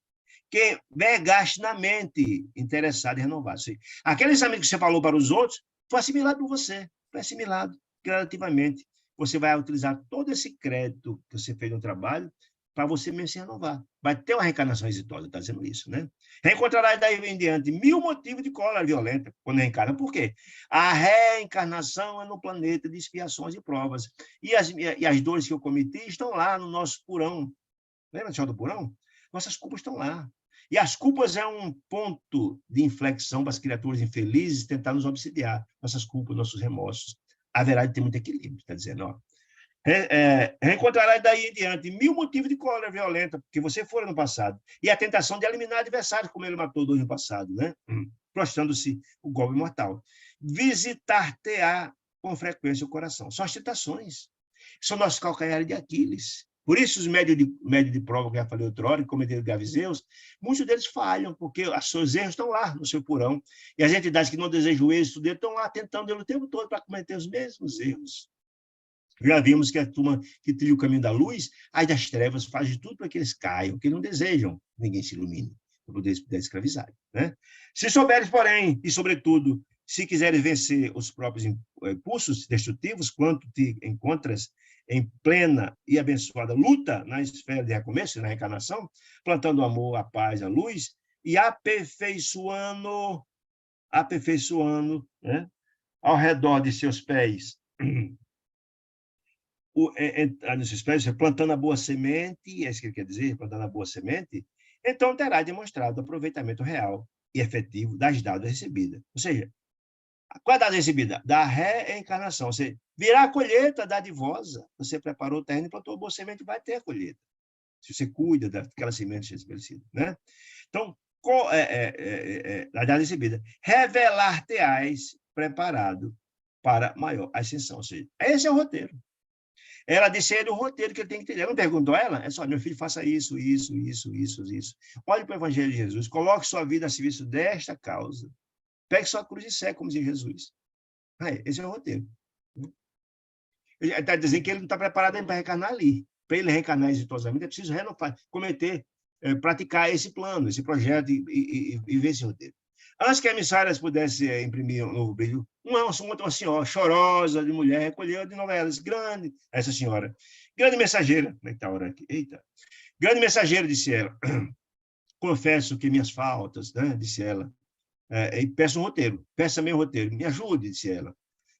que vergaste na mente, interessado em renovar. Aquele ensinamento que você falou para os outros foi assimilado por você, foi assimilado gradativamente. Você vai utilizar todo esse crédito que você fez no trabalho para você mesmo se renovar. Vai ter uma reencarnação exitosa, está dizendo isso, né? Reencontrarás daí em diante 1000 motivos de cólera violenta quando reencarna. Por quê? A reencarnação é no planeta de expiações e provas. E as dores que eu cometi estão lá no nosso porão. Lembra do chão do porão? Nossas culpas estão lá. E as culpas é um ponto de inflexão para as criaturas infelizes tentar nos obsidiar. Nossas culpas, nossos remorsos. Haverá de ter muito equilíbrio, está dizendo, ó. Reencontrará daí em diante 1000 motivos de cólera violenta que você fora no passado. E a tentação de eliminar adversários, como ele matou 2 no passado, né? Prostrando-se o golpe mortal. Visitar-te-á com frequência o coração. São as tentações. São nossos calcanhares de Aquiles. Por isso, os médios de prova, que eu já falei outra hora, que cometeram graves erros, muitos deles falham, porque os seus erros estão lá no seu porão. E as entidades que não desejam o êxito dele estão lá tentando ele o tempo todo para cometer os mesmos erros. Já vimos que a turma que trilha o caminho da luz, as das trevas, faz de tudo para que eles caiam, que não desejam que ninguém se ilumine, para poder escravizar. Né? Se souberes, porém, e sobretudo, se quiseres vencer os próprios impulsos destrutivos, quanto te encontras em plena e abençoada luta na esfera de recomeço, na reencarnação, plantando o amor, a paz, a luz, e aperfeiçoando, né, ao redor de seus pés, nesses pés, plantando a boa semente, é isso que ele quer dizer, plantando a boa semente, então terá demonstrado o aproveitamento real e efetivo das dádivat recebidas. Ou seja, qual é a dádiva recebida? Da reencarnação. Você virá a colheita dadivosa. Você preparou o terreno e plantou a boa semente, vai ter a colheita. Se você cuida daquela semente estabelecida. Né? Então, a dádiva recebida. Revelar-te-ás preparado para maior ascensão. Ou seja, esse é o roteiro. Ela disse a ele o roteiro que ele tem que ter. Ela não perguntou a ela? É só, meu filho, faça isso, isso, isso, isso, isso. Olhe para o Evangelho de Jesus. Coloque sua vida a serviço desta causa. Pegue sua cruz e segue, como dizia Jesus. Esse é o roteiro. Ele está dizendo que ele não está preparado para reencarnar ali. Para ele reencarnar exitosamente, é preciso praticar esse plano, esse projeto e ver esse roteiro. Antes que a emissária pudesse imprimir um novo brilho, uma senhora chorosa de mulher recolheu de Nova Orleans, grande, essa senhora, grande mensageira, como é que está a hora aqui? Eita! Grande mensageira, disse ela, confesso que minhas faltas, né, disse ela, e peço um roteiro, peça também um roteiro, me ajude, disse ela.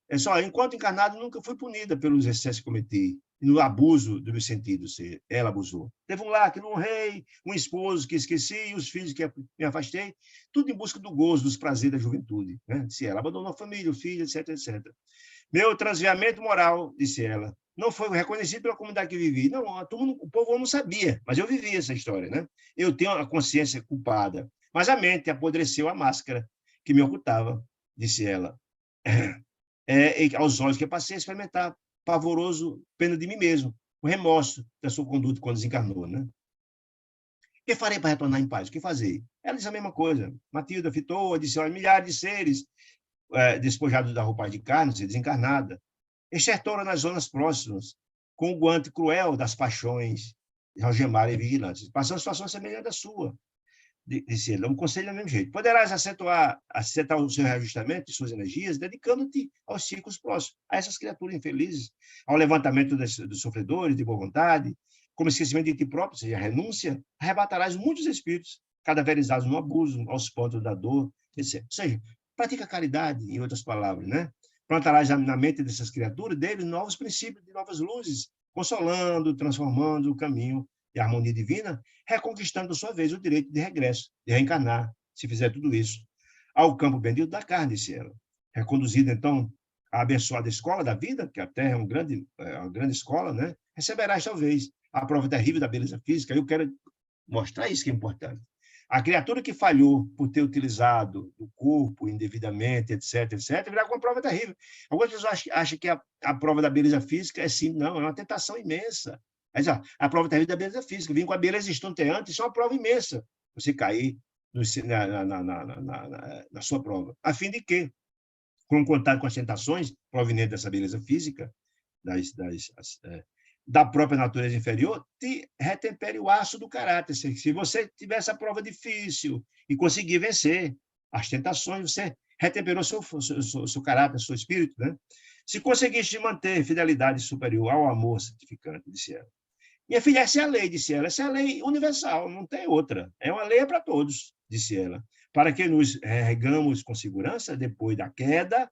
É só, enquanto encarnado, nunca fui punida pelos excessos que cometi, no abuso do meu sentido, ou seja, ela abusou. Teve um lar que não honrei, um esposo que esqueci, os filhos que me afastei, tudo em busca do gozo, dos prazeres da juventude. Né? Disse ela, abandonou a família, o filho, etc, etc. Meu transviamento moral, disse ela, não foi reconhecido pela comunidade que vivi. Não, o povo não sabia, mas eu vivi essa história. Né? Eu tenho a consciência culpada, mas a mente apodreceu a máscara que me ocultava, disse ela. Aos olhos que eu passei a experimentar pavoroso pena de mim mesmo, o remorso da sua conduta quando desencarnou. Né? O que farei para retornar em paz? O que fazer? Ela disse a mesma coisa. Matilda fitou, disse, olha, milhares de seres despojados da roupa de carne, desencarnada, excertora nas zonas próximas, com o guante cruel das paixões, algemadas e vigilantes, passando situação semelhante à sua. Disse ele, um conselho do mesmo jeito. Poderás acentuar o seu reajustamento de suas energias, dedicando-te aos ciclos próximos, a essas criaturas infelizes, ao levantamento dos sofredores de boa vontade, como esquecimento de ti próprio, ou seja, a renúncia, arrebatarás muitos espíritos cadaverizados no abuso, aos pontos da dor, etc. Ou seja, pratica a caridade, em outras palavras, né? Plantarás na mente dessas criaturas, deles, novos princípios de novas luzes, consolando, transformando o caminho de harmonia divina, reconquistando, por sua vez, o direito de regresso, de reencarnar, se fizer tudo isso, ao campo bendito da carne, disse ela. Reconduzido, então, à abençoada escola da vida, que a Terra é uma grande escola, né? Receberás, talvez, a prova terrível da beleza física. Eu quero mostrar isso que é importante. A criatura que falhou por ter utilizado o corpo indevidamente, etc., etc., virá com uma prova terrível. Algumas pessoas acham que a prova da beleza física é sim, não, é uma tentação imensa. Mas, a prova terrível da beleza física, vir com a beleza estonteante, isso é uma prova imensa. Você cair na sua prova. A fim de que, com contato com as tentações provenientes dessa beleza física, da própria natureza inferior, te retempere o aço do caráter. Se você tiver essa prova difícil e conseguir vencer as tentações, você retemperou seu caráter, seu espírito. Né? Se conseguiste manter fidelidade superior ao amor santificante, disse ela. Minha filha, essa é a lei, disse ela. Essa é a lei universal, não tem outra. É uma lei para todos, disse ela. Para que nos regamos com segurança depois da queda,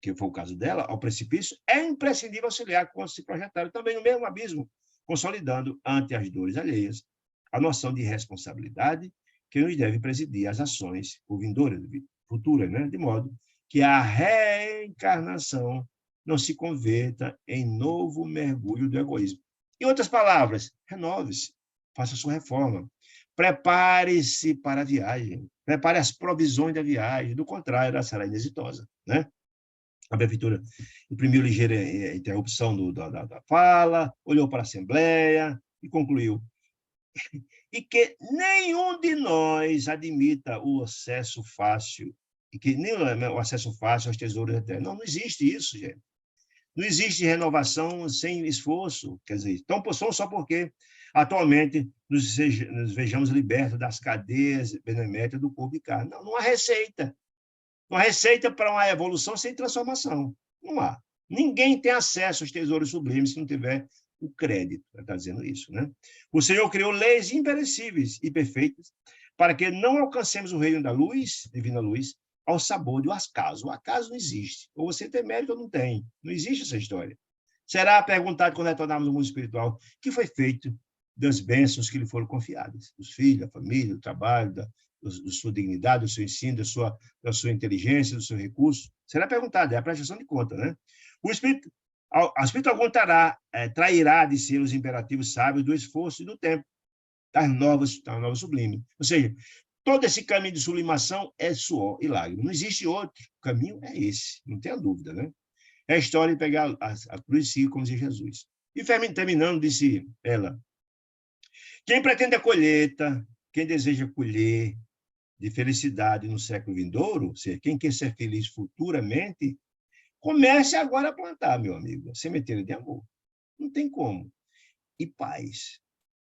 que foi o caso dela, ao precipício, é imprescindível auxiliar quando se projetaram também no mesmo abismo, consolidando ante as dores alheias a noção de responsabilidade que nos deve presidir as ações futuras, né? De modo que a reencarnação não se converta em novo mergulho do egoísmo. Em outras palavras, renove-se, faça sua reforma, prepare-se para a viagem, prepare as provisões da viagem, do contrário, ela será inexitosa, né? A prefeitura imprimiu ligeira interrupção da fala, olhou para a Assembleia e concluiu. E que nenhum de nós admita o acesso fácil, e que nem o acesso fácil aos tesouros eternos. Não, não existe isso, gente. Não existe renovação sem esforço. Quer dizer, então, só porque atualmente nos vejamos libertos das cadeias beneméritas do corpo e carne. Não, não há receita. Não há receita para uma evolução sem transformação. Não há. Ninguém tem acesso aos tesouros sublimes se não tiver o crédito. Está dizendo isso, né? O Senhor criou leis imperecíveis e perfeitas para que não alcancemos o reino da luz, divina luz, ao sabor do acaso. O acaso não existe. Ou você tem mérito ou não tem. Não existe essa história. Será perguntado quando retornarmos no mundo espiritual o que foi feito das bênçãos que lhe foram confiadas, dos filhos, da família, do trabalho, da sua dignidade, do seu ensino, da sua inteligência, do seu recurso. Será perguntado, é a prestação de conta, né? O espírito algum trairá de ser os imperativos sábios do esforço e do tempo, das novas sublimes. Ou seja, todo esse caminho de sublimação é suor e lágrima. Não existe outro caminho, é esse, não tenha dúvida, né? É a história de pegar a cruz e seguir como diz Jesus. E terminando, disse ela, quem pretende a colheita, quem deseja colher de felicidade no século vindouro, ou seja, quem quer ser feliz futuramente, comece agora a plantar, meu amigo, a sementeira de amor. Não tem como. E paz.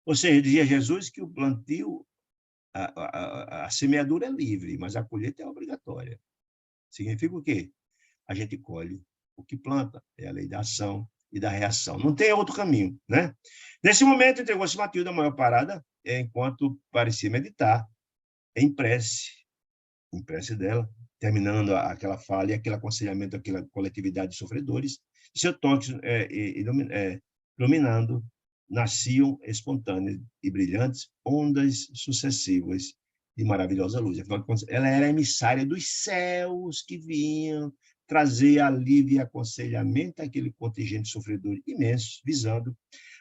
Ou seja, dizia Jesus que o plantio, a semeadura é livre, mas a colheita é obrigatória. Significa o quê? A gente colhe o que planta. É a lei da ação e da reação. Não tem outro caminho, né? Nesse momento, entregou-se Matilde a maior parada, enquanto parecia meditar, em prece dela, terminando aquela fala e aquele aconselhamento àquela coletividade de sofredores, seu toque iluminando, nasciam espontâneas e brilhantes ondas sucessivas de maravilhosa luz. Afinal de contas, ela era a emissária dos céus que vinham trazer alívio e aconselhamento àquele contingente sofredor imenso, visando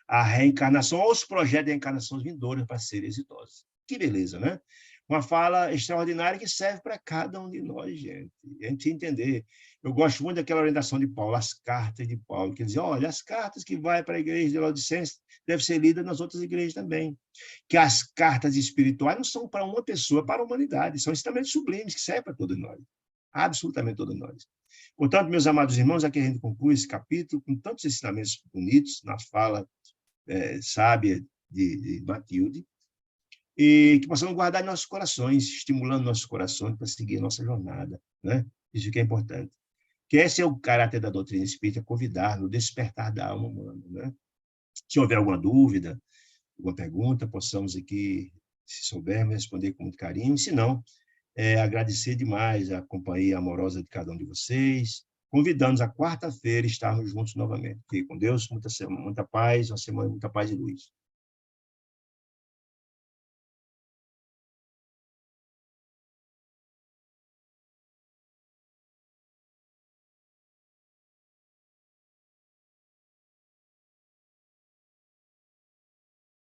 a reencarnação ou os projetos de reencarnação vindouras para serem exitosos. Que beleza, né? Uma fala extraordinária que serve para cada um de nós, gente. A gente entender. Eu gosto muito daquela orientação de Paulo, as cartas de Paulo, que dizia, olha, as cartas que vai para a igreja de Laodicense devem ser lidas nas outras igrejas também. Que as cartas espirituais não são para uma pessoa, para a humanidade, são ensinamentos sublimes que servem para todos nós. Absolutamente todos nós. Portanto, meus amados irmãos, aqui a gente conclui esse capítulo com tantos ensinamentos bonitos na fala sábia de Matilde, e que possamos guardar em nossos corações, estimulando nossos corações para seguir a nossa jornada, né? Isso que é importante. Que esse é o caráter da doutrina espírita, convidar no despertar da alma humana, né? Se houver alguma dúvida, alguma pergunta, possamos aqui, se soubermos, responder com muito carinho, se não, agradecer demais a companhia amorosa de cada um de vocês, convidando-nos a quarta-feira estarmos juntos novamente. Fique com Deus, muita paz, uma semana, muita paz e luz.